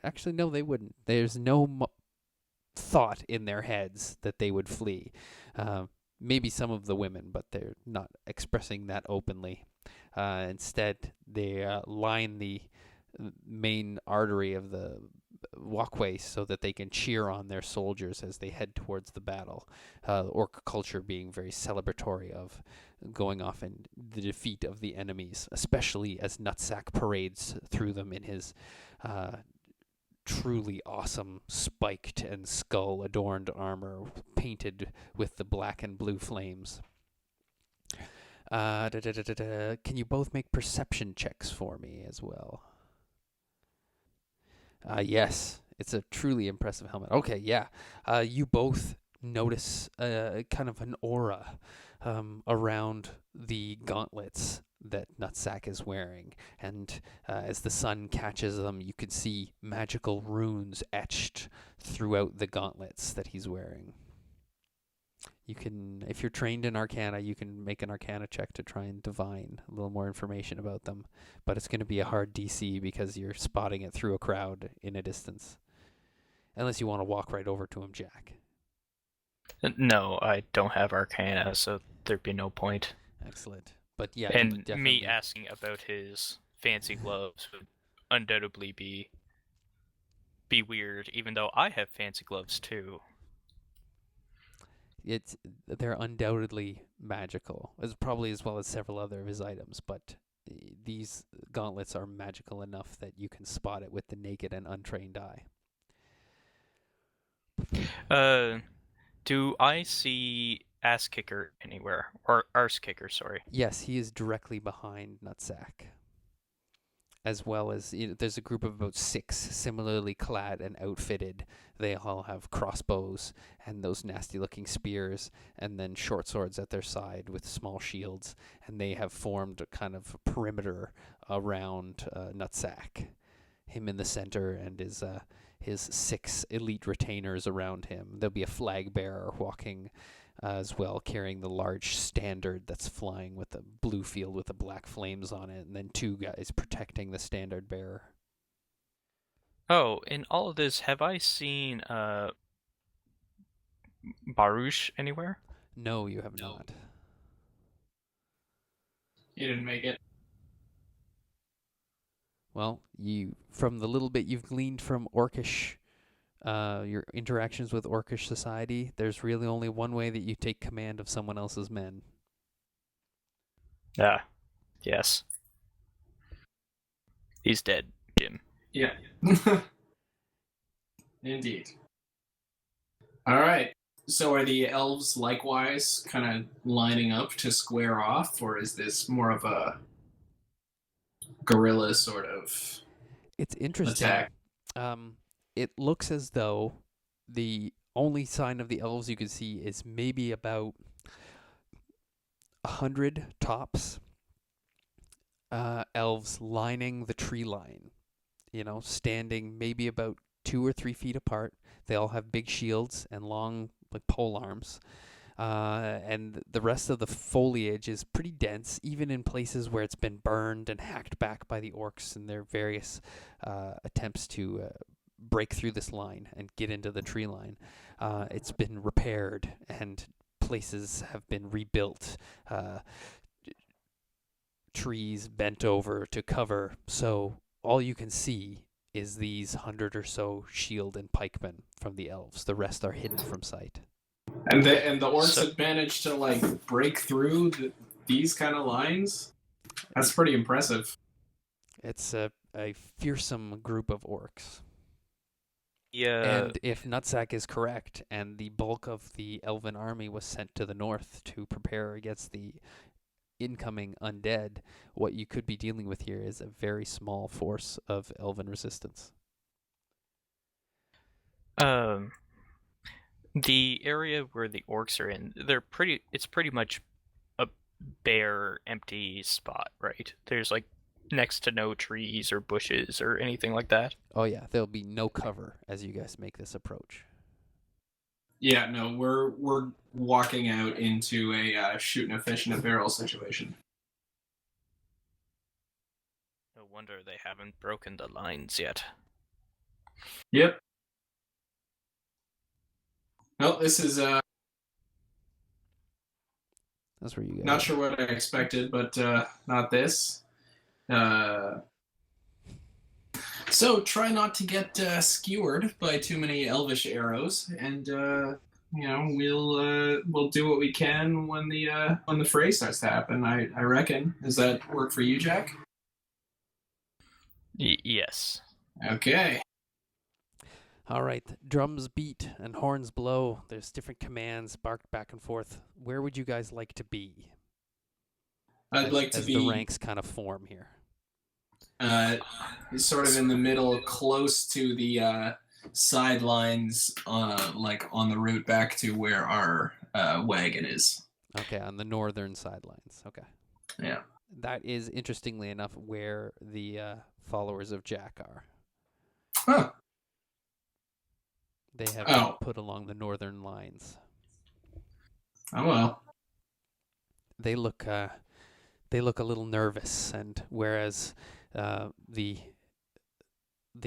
actually, no, they wouldn't. There's no thought in their heads that they would flee. Maybe some of the women, but they're not expressing that openly. Instead, they line the main artery of the walkway so that they can cheer on their soldiers as they head towards the battle. Orc culture being very celebratory of going off in the defeat of the enemies, especially as Nutzakk parades through them in his truly awesome spiked and skull adorned armor painted with the black and blue flames. Can you both make perception checks for me as well? Yes, it's a truly impressive helmet. Okay, yeah. You both notice kind of an aura around the gauntlets that Nutzakk is wearing. And as the sun catches them, you can see magical runes etched throughout the gauntlets that he's wearing. You can, if you're trained in Arcana, you can make an Arcana check to try and divine a little more information about them. But it's going to be a hard DC because you're spotting it through a crowd in a distance. Unless you want to walk right over to him, Jak. No, I don't have Arcana, so there'd be no point. Excellent. But yeah, And definitely. me asking about his fancy gloves would undoubtedly be weird, even though I have fancy gloves too. They're undoubtedly magical, as probably as well as several other of his items, but these gauntlets are magical enough that you can spot it with the naked and untrained eye. Do I see Ass Kicker anywhere? Or Arse Kicker, sorry. Yes, he is directly behind Nutzakk. As well as, there's a group of about 6 similarly clad and outfitted. They all have crossbows and those nasty-looking spears, and then short swords at their side with small shields. And they have formed a kind of perimeter around Nutzakk. Him in the center and his 6 elite retainers around him. There'll be a flag bearer walking as well, carrying the large standard that's flying with a blue field with the black flames on it, and then 2 guys protecting the standard bearer. Oh, in all of this, have I seen Baruch anywhere? No, you have not. You didn't make it. Well, from the little bit you've gleaned from Orcish, your interactions with Orcish society, there's really only one way that you take command of someone else's men. Ah, yes. He's dead, Jim. Yeah. Indeed. All right. So are the elves likewise kind of lining up to square off, or is this more of a guerrilla sort of It's interesting. attack? It looks as though the only sign of the elves you can see is maybe about 100 tops elves lining the tree line, standing maybe about 2 or 3 feet apart. They all have big shields and long pole arms. And the rest of the foliage is pretty dense, even in places where it's been burned and hacked back by the orcs in their various attempts to break through this line and get into the tree line. It's been repaired and places have been rebuilt. Trees bent over to cover, so all you can see is these 100 or so shield and pikemen from the elves. The rest are hidden from sight. And the orcs have managed to break through these kind of lines. That's pretty impressive. It's a fearsome group of orcs. Yeah. And if Nutzakk is correct, and the bulk of the elven army was sent to the north to prepare against the incoming undead, what you could be dealing with here is a very small force of elven resistance. The area where the orcs are in, it's pretty much a bare, empty spot, right? There's next to no trees or bushes or anything like that. Oh yeah, there'll be no cover as you guys make this approach. Yeah, no, we're walking out into a shooting a fish in a barrel situation. No wonder they haven't broken the lines yet. Yep. Well, this is That's where you guys. not sure what I expected, but not this. So try not to get skewered by too many elvish arrows, and we'll do what we can when the fray starts to happen. I reckon. Does that work for you, Jak? Yes. Okay. All right, drums beat and horns blow. There's different commands barked back and forth. Where would you guys like to be? I'd like to as be the ranks kind of form here. Sort of in the middle, close to the sidelines, like on the route back to where our wagon is. Okay, on the northern sidelines. Okay. Yeah. That is, interestingly enough, where the followers of Jak are. Huh. They have been put along the northern lines. Oh well. They look a little nervous, and whereas the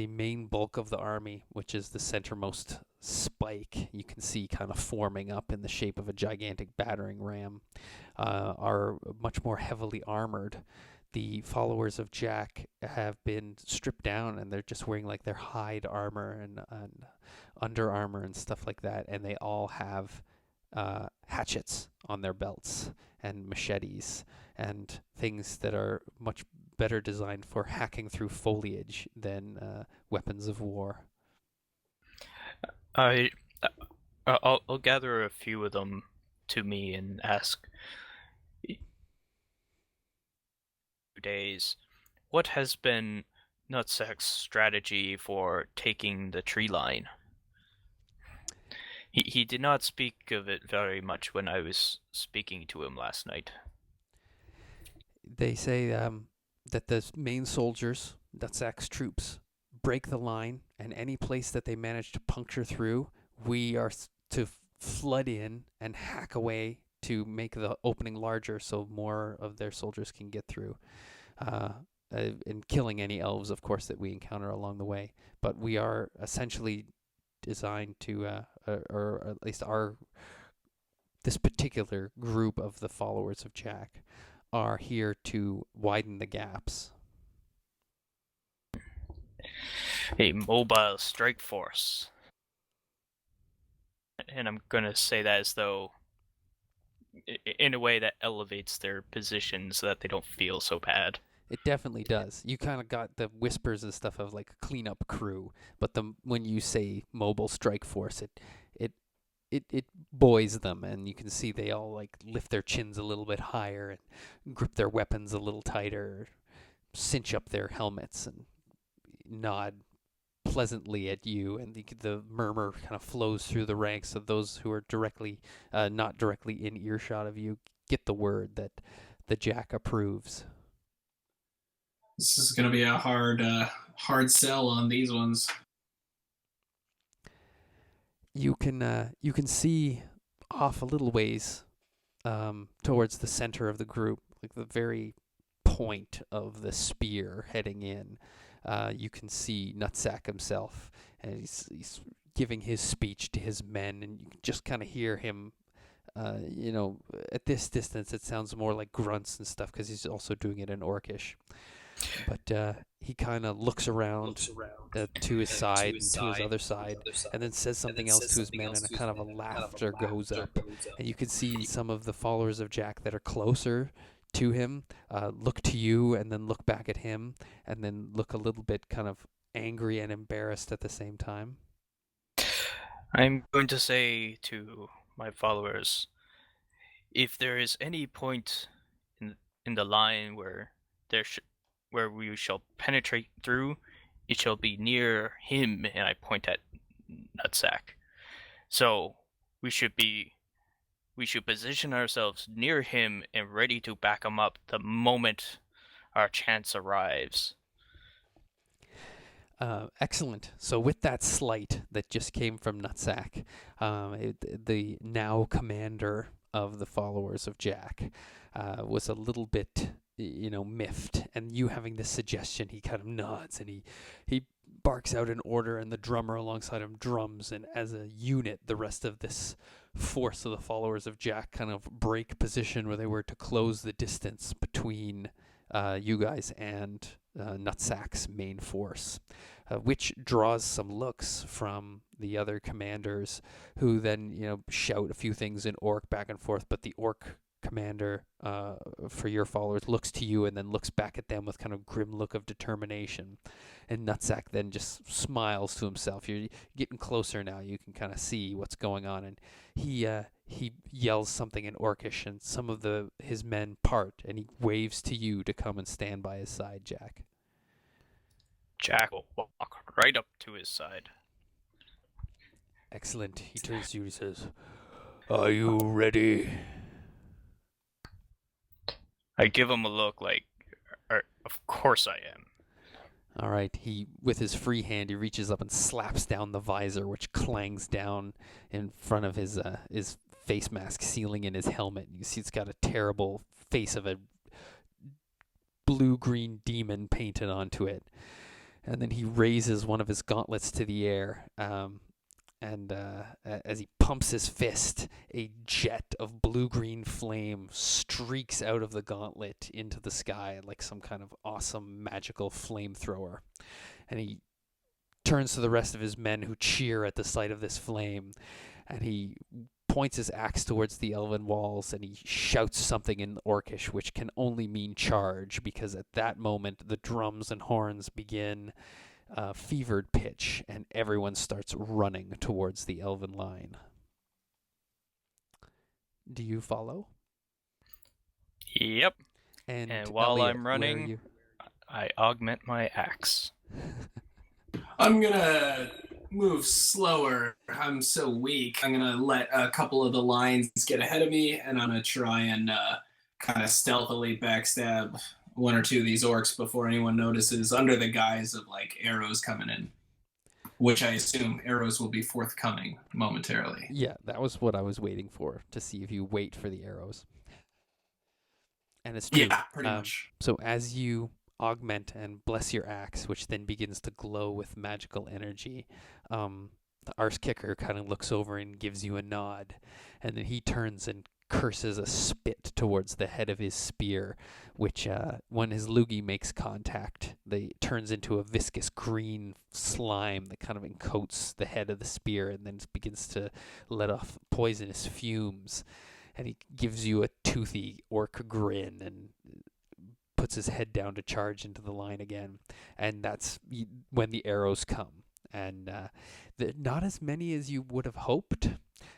main bulk of the army, which is the centermost spike, you can see kind of forming up in the shape of a gigantic battering ram, are much more heavily armored. The followers of Jak have been stripped down, and they're just wearing like their hide armor and under armor and stuff like that, and they all have hatchets on their belts and machetes and things that are much better designed for hacking through foliage than weapons of war. I'll gather a few of them to me and ask, days, what has been Nutsakk's strategy for taking the tree line? He did not speak of it very much when I was speaking to him last night. They say that the main soldiers, Nutsakk's troops, break the line, and any place that they manage to puncture through, we are to flood in and hack away to make the opening larger so more of their soldiers can get through. And killing any elves, of course, that we encounter along the way. But we are essentially designed to, or at least this particular group of the followers of Jak are here to widen the gaps. A mobile strike force. And I'm going to say that as though, in a way that elevates their position so that they don't feel so bad. It definitely does. You kind of got the whispers and stuff of like a cleanup crew, but when you say mobile strike force, it buoys them, and you can see they all like lift their chins a little bit higher and grip their weapons a little tighter, cinch up their helmets, and nod pleasantly at you, and the murmur kind of flows through the ranks of those who are not directly in earshot of you. Get the word that the Jak approves. This is going to be a hard sell on these ones. You can see off a little ways towards the center of the group, like the very point of the spear heading in. You can see Nutzakk himself, and he's giving his speech to his men, and you can just kind of hear him. At this distance, it sounds more like grunts and stuff because he's also doing it in Orcish. But he kind of looks around to his side and to his other side, and then says something else to his men, and a kind of a laughter goes up. And you can see some of the followers of Jak that are closer to him look to you, and then look back at him, and then look a little bit kind of angry and embarrassed at the same time. I'm going to say to my followers, if there is any point in the line where where we shall penetrate through, it shall be near him, and I point at Nutzakk. So we should position ourselves near him and ready to back him up the moment our chance arrives. Excellent. So with that slight that just came from Nutzakk, the now commander of the followers of Jak was a little bit miffed, and you having this suggestion, he kind of nods and he barks out an order, and the drummer alongside him drums, and as a unit the rest of this force of the followers of Jak kind of break position where they were to close the distance between you guys and Nutsakk's main force, which draws some looks from the other commanders, who then shout a few things in Orc back and forth. But the Orc commander, for your followers, looks to you and then looks back at them with kind of grim look of determination. And Nutzakk then just smiles to himself. You're getting closer now. You can kind of see what's going on, and he yells something in Orcish, and some of his men part, and he waves to you to come and stand by his side, Jak. Jak will walk right up to his side. Excellent. He turns to you and he says, Are you ready? I give him a look like, of course I am. all right. He, with his free hand, he reaches up and slaps down the visor, which clangs down in front of his face mask, sealing in his helmet. You see it's got a terrible face of a blue-green demon painted onto it. And then he raises one of his gauntlets to the air, and as he pumps his fist, a jet of blue-green flame streaks out of the gauntlet into the sky like some kind of awesome magical flamethrower. And he turns to the rest of his men, who cheer at the sight of this flame, and he points his axe towards the elven walls, and he shouts something in Orcish, which can only mean charge, because at that moment the drums and horns begin fevered pitch, and everyone starts running towards the elven line. Do you follow? Yep. And while Elliott, I'm where are running, you? I augment my axe. I'm gonna move slower. I'm so weak. I'm gonna let a couple of the lines get ahead of me, and I'm gonna try and kind of stealthily backstab one or two of these orcs before anyone notices, under the guise of like arrows coming in, which I assume arrows will be forthcoming momentarily. Yeah, that was what I was waiting for, to see if you wait for the arrows. And it's true. Yeah, pretty much. So as you augment and bless your axe, which then begins to glow with magical energy, the arse kicker kind of looks over and gives you a nod, and then he turns and curses a spit towards the head of his spear, which when his loogie makes contact, turns into a viscous green slime that kind of encoats the head of the spear, and then begins to let off poisonous fumes. And he gives you a toothy orc grin and puts his head down to charge into the line again. And that's when the arrows come. And not as many as you would have hoped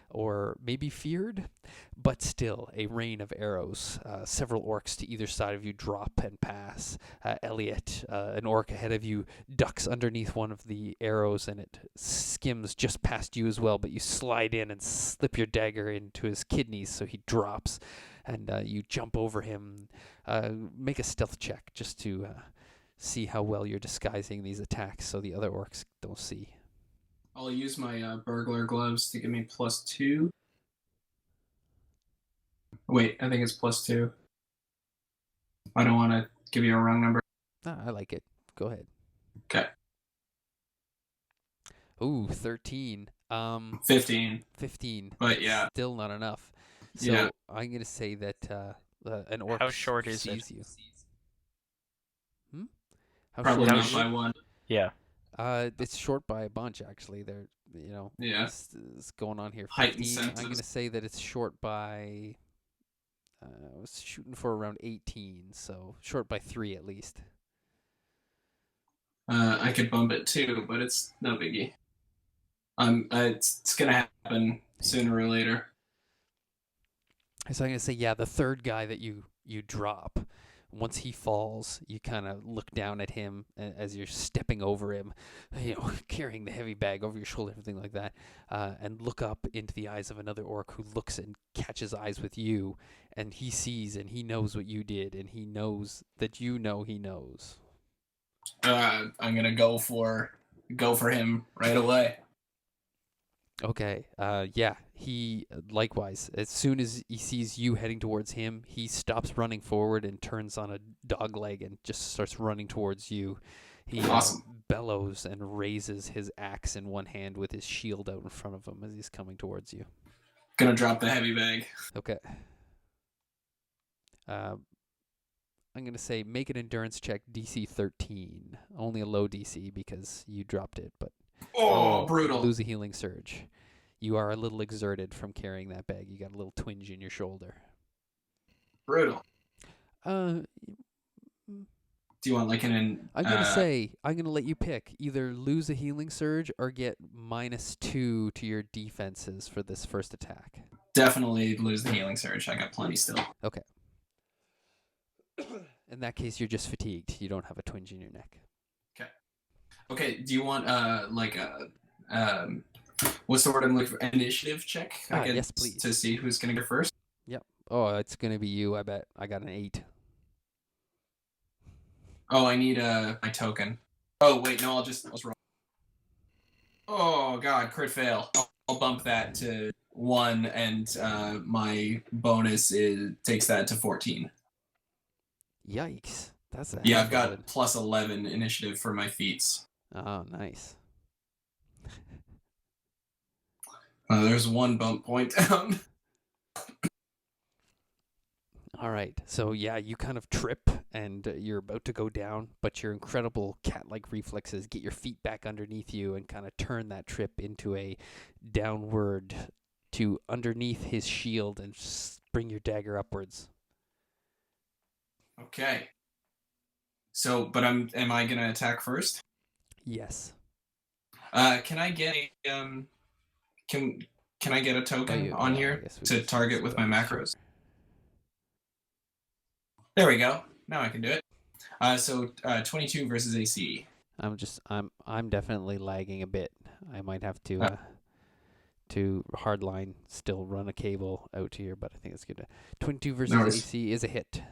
or maybe feared, but still a rain of arrows. Several orcs to either side of you drop and pass. Elliott, an orc ahead of you, ducks underneath one of the arrows, and it skims just past you as well, but you slide in and slip your dagger into his kidneys, so he drops, and you jump over him. Make a stealth check just to see how well you're disguising these attacks so the other orcs don't see. I'll use my burglar gloves to give me +2. Wait, I think it's +2. I don't want to give you a wrong number. I like it. Go ahead. Okay. Ooh, 13. 15. 15. But yeah. Still not enough. So Yeah. I'm going to say that an orc How short is sees it? you. How Probably short not is by it? one. Yeah. It's short by a bunch, actually. Yeah. It's going on here. Heightened 15. I'm going to senses. say that it's short by. I was shooting for around 18, so short by 3 at least. I could bump it too, but it's no biggie. It's gonna happen sooner or later. So I'm going to say, yeah, the third guy that you drop, once he falls, you kind of look down at him as you're stepping over him, carrying the heavy bag over your shoulder, everything like that, and look up into the eyes of another orc who looks and catches eyes with you, and he sees and he knows what you did, and he knows that you know he knows. I'm gonna go for him right away. Okay, yeah, he likewise, as soon as he sees you heading towards him, he stops running forward and turns on a dog leg and just starts running towards you. He Awesome. bellows and raises his axe in one hand with his shield out in front of him as he's coming towards you. Gonna drop the heavy bag. Okay. I'm going to say make an endurance check DC 13. Only a low DC because you dropped it, but Brutal. lose a healing surge. You are a little exerted from carrying that bag. You got a little twinge in your shoulder. Brutal. Uh, Do you want like an? I'm going to say, I'm going to let you pick. Either lose a healing surge or get -2 to your defenses for this first attack. Definitely lose the healing surge. I got plenty still. Okay. In that case, you're just fatigued. You don't have a twinge in your neck. Okay. Do you want like a what's the word I'm looking for? Initiative check. I guess, yes, please. To see who's gonna go first. Yep. Oh, it's going to be you, I bet. I got an 8. Oh, I need my token. Oh wait, no, I'll roll. Oh god, crit fail. I'll bump that to 1, and my bonus takes that to 14. Yikes. That's a Yeah, heck I've of got plus 11 initiative for my feats. Oh, nice. There's 1 bump point down. All right. So, yeah, you kind of trip and you're about to go down, but your incredible cat-like reflexes get your feet back underneath you and kind of turn that trip into a downward to underneath his shield and bring your dagger upwards. Okay. So, but am I gonna attack first? Yes. Can I get a can I get a token on here to target with my macros? There we go. Now I can do it. So 22 versus AC. I'm definitely lagging a bit. I might have to hardline still run a cable out here, but I think it's good. 22 versus AC is a hit.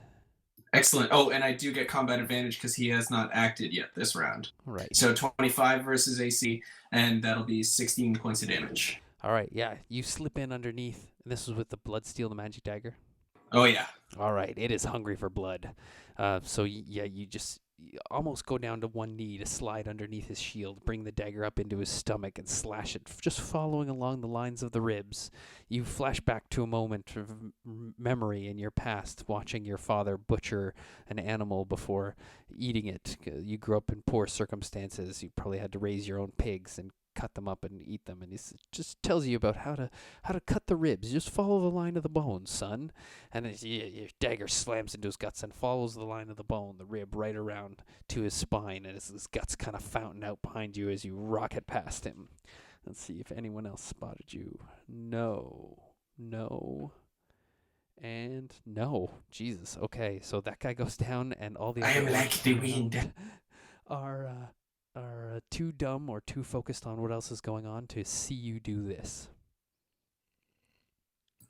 Excellent. Oh, and I do get combat advantage because he has not acted yet this round. Right. So 25 versus AC, and that'll be 16 points of damage. All right. Yeah, you slip in underneath. This is with the Bloodsteel, the magic dagger. Oh yeah. All right. It is hungry for blood. So yeah, you almost go down to one knee to slide underneath his shield, bring the dagger up into his stomach, and slash it, just following along the lines of the ribs. You flash back to a moment of memory in your past, watching your father butcher an animal before eating it. You grew up in poor circumstances. You probably had to raise your own pigs and cut them up and eat them, and he just tells you about how to cut the ribs. You just follow the line of the bone, son. And your dagger slams into his guts and follows the line of the bone, the rib, right around to his spine, and his guts kind of fountain out behind you as you rocket past him. Let's see if anyone else spotted you. No, and no. Jesus. Okay, so that guy goes down, and all the I am other like the wind. are too dumb or too focused on what else is going on to see you do this.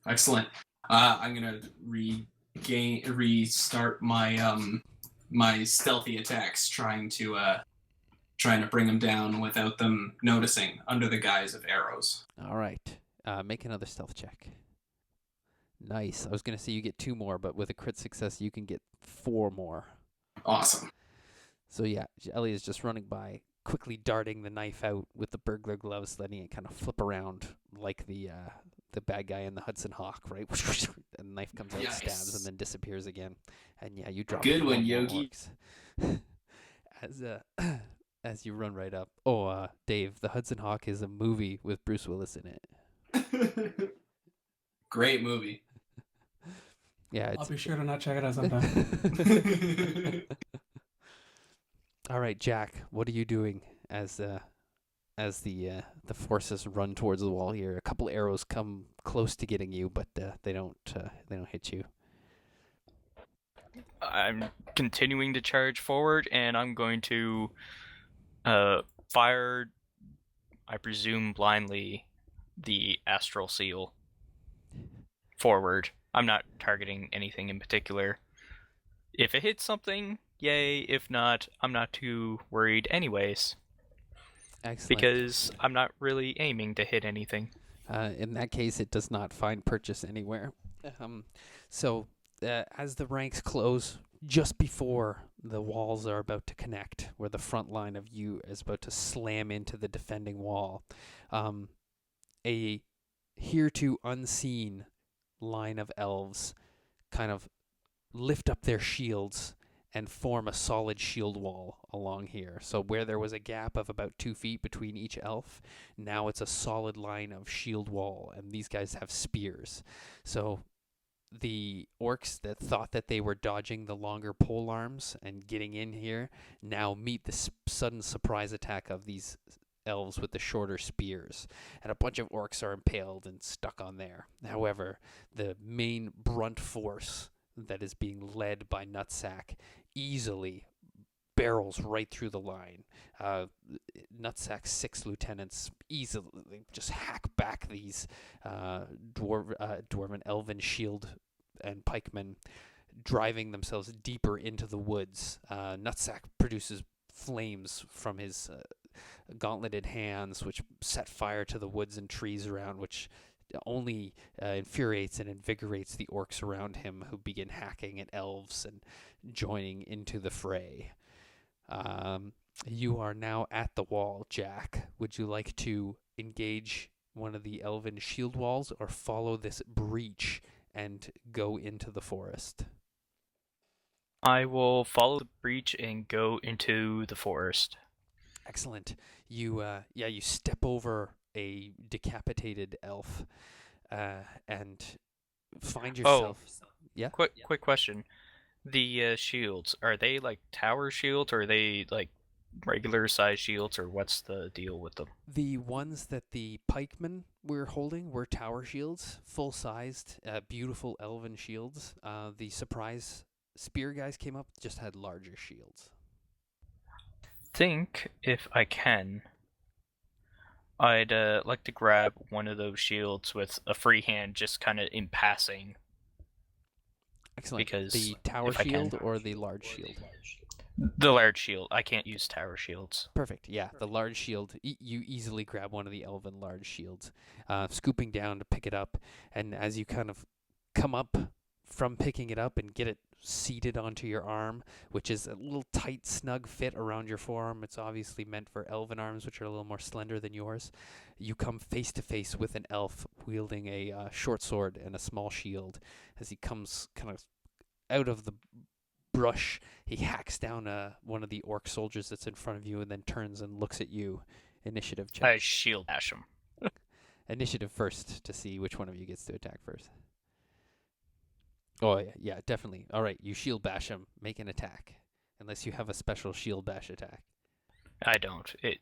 Excellent. I'm gonna restart my my stealthy attacks, trying to bring them down without them noticing, under the guise of arrows. All right. Make another stealth check. Nice. I was gonna say you get 2 more, but with a crit success, you can get 4 more. Awesome. So yeah, Ellie is just running by, quickly darting the knife out with the burglar gloves, letting it kind of flip around like the bad guy in the Hudson Hawk, right? And the knife comes out, Yes. stabs, and then disappears again. And yeah, you drop. Good 4 one, more Yogi. orcs. As you run right up. Oh, Dave, the Hudson Hawk is a movie with Bruce Willis in it. Great movie. Yeah, I'll be sure to not check it out sometime. All right, Jak, what are you doing as the forces run towards the wall here? A couple arrows come close to getting you, but they don't hit you. I'm continuing to charge forward, and I'm going to fire, I presume blindly, the astral seal forward. I'm not targeting anything in particular. If it hits something, yay. If not, I'm not too worried anyways. Excellent. Because I'm not really aiming to hit anything. In that case, it does not find purchase anywhere. So as the ranks close, just before the walls are about to connect, where the front line of you is about to slam into the defending wall, a hereto unseen line of elves kind of lift up their shields and form a solid shield wall along here. So where there was a gap of about 2 feet between each elf, now it's a solid line of shield wall, and these guys have spears. So the orcs that thought that they were dodging the longer pole arms and getting in here now meet the sudden surprise attack of these elves with the shorter spears, and a bunch of orcs are impaled and stuck on there. However, the main brunt force that is being led by Nutzakk easily barrels right through the line. Nutsack's 6 lieutenants easily just hack back these dwarven elven shield and pikemen, driving themselves deeper into the woods. Nutzakk produces flames from his gauntleted hands, which set fire to the woods and trees around, which only infuriates and invigorates the orcs around him, who begin hacking at elves and joining into the fray. You are now at the wall, Jak. Would you like to engage one of the elven shield walls or follow this breach and go into the forest? I will follow the breach and go into the forest. Excellent. You step over a decapitated elf and find yourself... Yeah? Quick question. The shields, are they like tower shields, or are they like regular size shields, or what's the deal with them? The ones that the pikemen were holding were tower shields, full-sized, beautiful elven shields. The surprise spear guys came up, just had larger shields. Think, if I can, I'd like to grab one of those shields with a free hand, just kind of in passing. Excellent. Because the tower shield or the large shield? The large shield. I can't use tower shields. Perfect. Yeah, the large shield. You easily grab one of the elven large shields, scooping down to pick it up, and as you kind of come up from picking it up and get it seated onto your arm, which is a little tight, snug fit around your forearm. It's obviously meant for elven arms, which are a little more slender than yours. You come face to face with an elf wielding a short sword and a small shield. As he comes kind of out of the brush, he hacks down one of the orc soldiers that's in front of you and then turns and looks at you. Initiative check. I shield bash him. Initiative first to see which one of you gets to attack first. Oh, yeah, definitely. All right, you shield bash him. Make an attack. Unless you have a special shield bash attack. I don't. It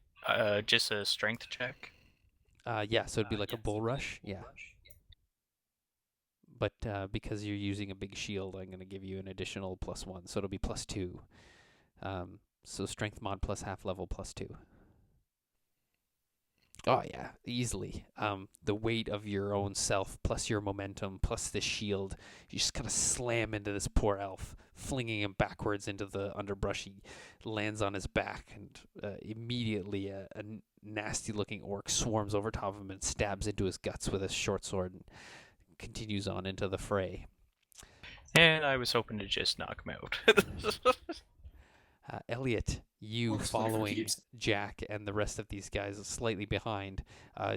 just a strength check? Yeah, so it'd be like a bull rush. Yeah. But because you're using a big shield, I'm going to give you an additional +1. So it'll be +2. So strength mod plus half level +2. Oh, yeah, easily. The weight of your own self, plus your momentum, plus this shield, you just kind of slam into this poor elf, flinging him backwards into the underbrush. He lands on his back, and immediately a nasty-looking orc swarms over top of him and stabs into his guts with his short sword and continues on into the fray. And I was hoping to just knock him out. Elliott, you Looks following like Jak and the rest of these guys slightly behind,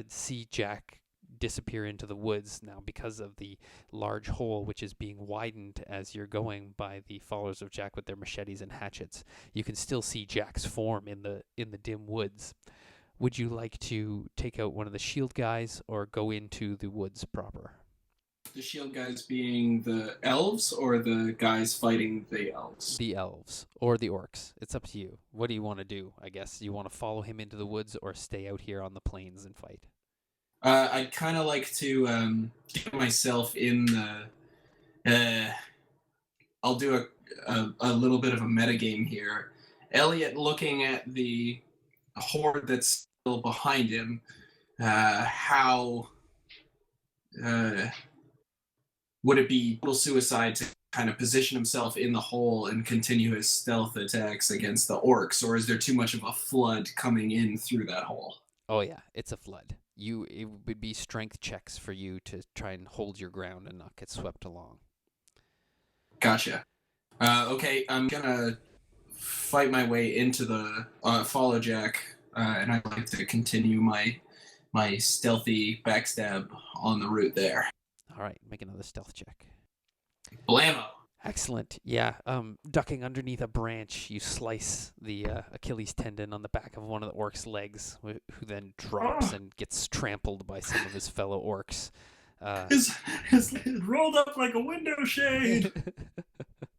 see Jak disappear into the woods now because of the large hole which is being widened as you're going by the followers of Jak with their machetes and hatchets. You can still see Jak's form in the dim woods. Would you like to take out one of the shield guys or go into the woods proper? The shield guys being the elves or the guys fighting the elves? The elves or the orcs. It's up to you. What do you want to do? I guess you want to follow him into the woods or stay out here on the plains and fight? I'd kind of like to get myself in the... I'll do a little bit of a metagame here. Elliott looking at the horde that's still behind him, how... would it be total suicide to kind of position himself in the hole and continue his stealth attacks against the orcs, or is there too much of a flood coming in through that hole? Oh yeah, it's a flood. It would be strength checks for you to try and hold your ground and not get swept along. Gotcha. Okay, I'm gonna fight my way into the follow Jak, and I'd like to continue my stealthy backstab on the route there. All right, make another stealth check. Blammo! Excellent. Yeah. Ducking underneath a branch, you slice the Achilles tendon on the back of one of the orc's legs, who then drops and gets trampled by some of his fellow orcs. His head rolled up like a window shade.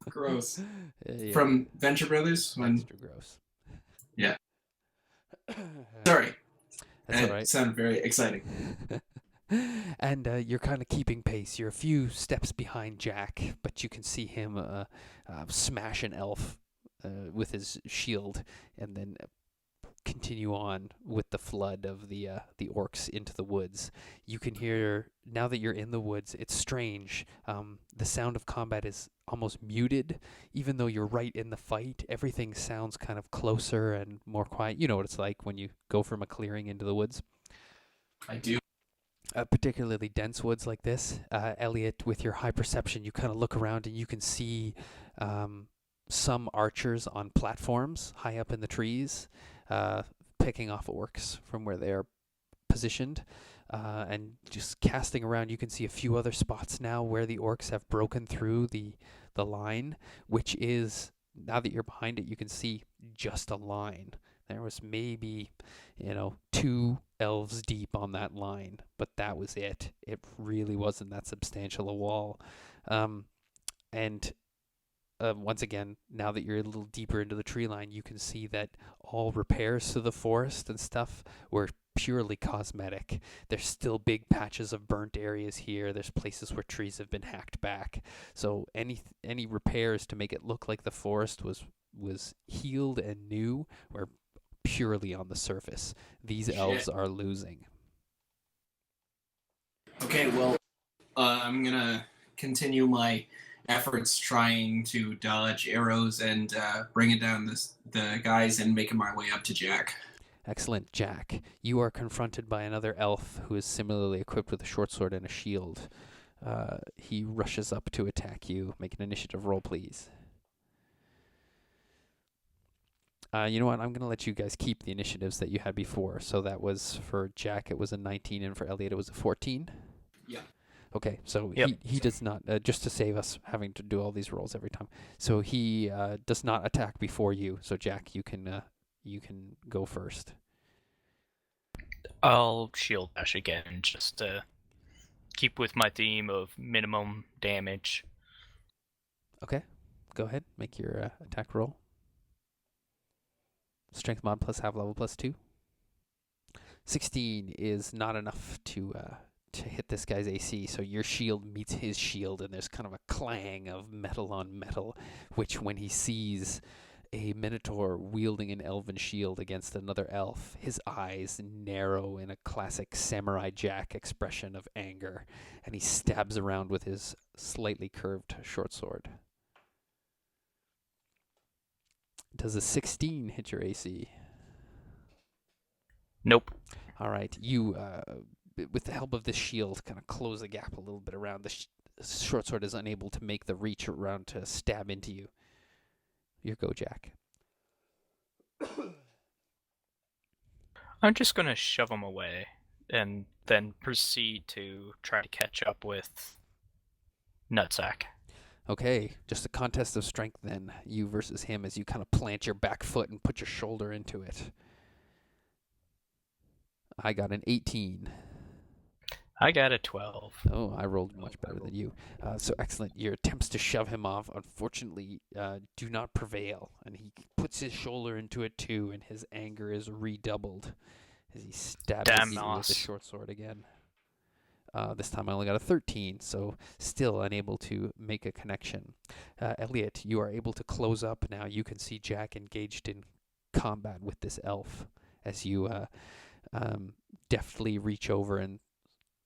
Gross. Yeah. From Venture Brothers? Extra gross. Yeah. Sorry. That's all right. It sounded very exciting. And you're kind of keeping pace. You're a few steps behind Jak, but you can see him smash an elf with his shield, and then continue on with the flood of the orcs into the woods. You can hear, now that you're in the woods, it's strange. The sound of combat is almost muted, even though you're right in the fight. Everything sounds kind of closer and more quiet. You know what it's like when you go from a clearing into the woods. I do. Particularly dense woods like this. Elliott, with your high perception, you kind of look around and you can see some archers on platforms high up in the trees, picking off orcs from where they're positioned. And just casting around, you can see a few other spots now where the orcs have broken through the line, which is, now that you're behind it, you can see just a line. There was maybe, 2 elves deep on that line, but that was it. It really wasn't that substantial a wall. And once again, now that you're a little deeper into the tree line, you can see that all repairs to the forest and stuff were purely cosmetic. There's still big patches of burnt areas here. There's places where trees have been hacked back. So any repairs to make it look like the forest was healed and new were purely on the surface. These elves are losing. Okay, well, I'm gonna continue my efforts trying to dodge arrows and bringing down the guys and making my way up to Jak. Excellent, Jak. You are confronted by another elf who is similarly equipped with a short sword and a shield. He rushes up to attack you. Make an initiative roll, please. You know what? I'm going to let you guys keep the initiatives that you had before. So that was for Jak, it was a 19, and for Elliott, it was a 14? Yeah. Okay, so Yep. he does not, just to save us having to do all these rolls every time. So he does not attack before you. So Jak, you can go first. I'll shield bash again, just to keep with my theme of minimum damage. Okay, go ahead. Make your attack roll. Strength mod plus half level plus 2. 16 is not enough to hit this guy's AC, so your shield meets his shield, and there's kind of a clang of metal on metal, which when he sees a minotaur wielding an elven shield against another elf, his eyes narrow in a classic Samurai Jack expression of anger, and he stabs around with his slightly curved short sword. Does a 16 hit your AC? Nope. All right, you, with the help of this shield, kind of close the gap a little bit around. The short sword is unable to make the reach around to stab into you. Your go, Jak. I'm just gonna shove him away, and then proceed to try to catch up with Nutzakk. Okay, just a contest of strength then, you versus him, as you kind of plant your back foot and put your shoulder into it. I got an 18. I got a 12. Oh, I rolled much better than you. So excellent. Your attempts to shove him off, unfortunately, do not prevail. And he puts his shoulder into it too, and his anger is redoubled as he stabs you with the short sword again. This time I only got a 13, so still unable to make a connection. Elliott, you are able to close up now. You can see Jak engaged in combat with this elf as you deftly reach over and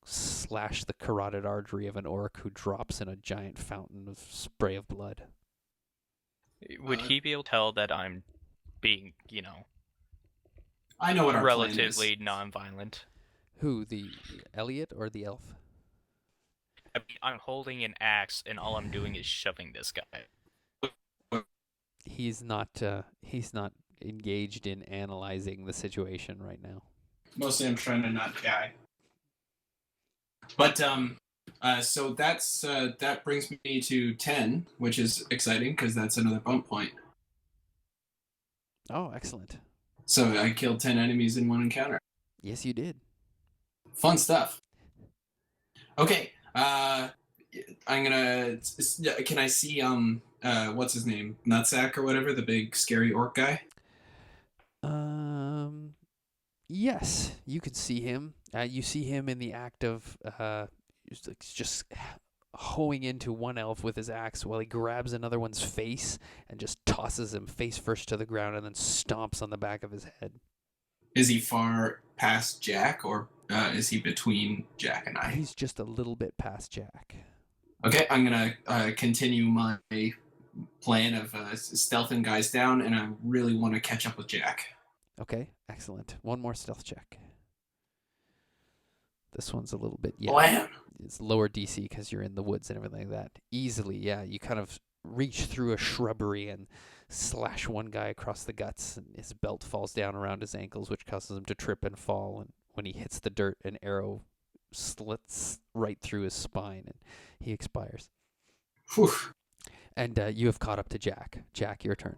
slash the carotid artery of an orc who drops in a giant fountain of spray of blood. Would he be able to tell that I'm being, I know what our relatively plan is. non-violent? Who, the Elliott or the elf? I mean, I'm holding an axe, and all I'm doing is shoving this guy. He's not engaged in analyzing the situation right now. Mostly I'm trying to not die. But So that brings me to 10, which is exciting because that's another bump point. Oh, excellent. So I killed 10 enemies in one encounter. Yes, you did. Fun stuff. Okay. I'm gonna. Can I see what's his name? Nutzakk or whatever, the big scary orc guy. Yes, you can see him. You see him in the act of just hoeing into one elf with his axe while he grabs another one's face and just tosses him face first to the ground and then stomps on the back of his head. Is he far past Jak, or is he between Jak and I? He's just a little bit past Jak. Okay, I'm gonna continue my plan of stealthing guys down, and I really want to catch up with Jak. Okay, excellent. One more stealth check. This one's a little bit, Blam! it's lower DC because you're in the woods and everything like that. Easily, yeah, you kind of reach through a shrubbery and slash one guy across the guts, and his belt falls down around his ankles, which causes him to trip and fall. And when he hits the dirt, an arrow slits right through his spine, and he expires. Whew. And you have caught up to Jak. Jak, your turn.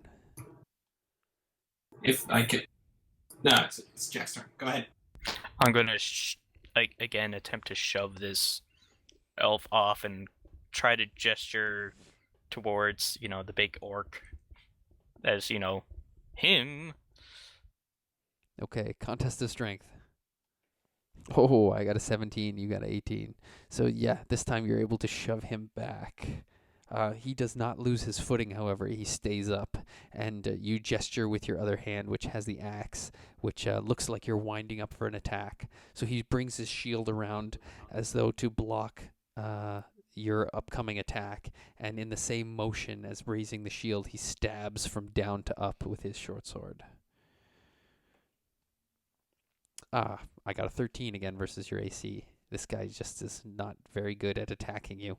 If I could... No, it's Jak's turn. Go ahead. I'm gonna again attempt to shove this elf off and try to gesture towards, the big orc as, him. Okay, contest of strength. Oh, I got a 17, you got an 18. So yeah, this time you're able to shove him back. He does not lose his footing, however. He stays up, and you gesture with your other hand, which has the axe, which looks like you're winding up for an attack. So he brings his shield around as though to block your upcoming attack, and in the same motion as raising the shield, he stabs from down to up with his short sword. I got a 13 again versus your AC. This guy just is not very good at attacking you.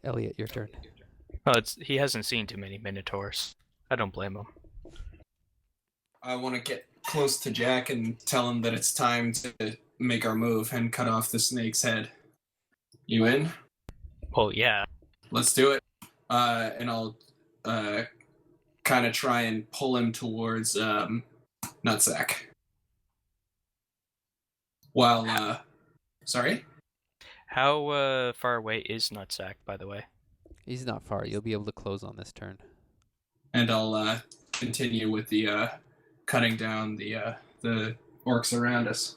Elliott, your turn. Well, he hasn't seen too many minotaurs. I don't blame him. I want to get close to Jak and tell him that it's time to make our move and cut off the snake's head. You in? Well, yeah. Let's do it. And I'll kind of try and pull him towards Nutzakk. While, sorry? How far away is Nutzakk, by the way? He's not far. You'll be able to close on this turn. And I'll continue with the cutting down the orcs around us.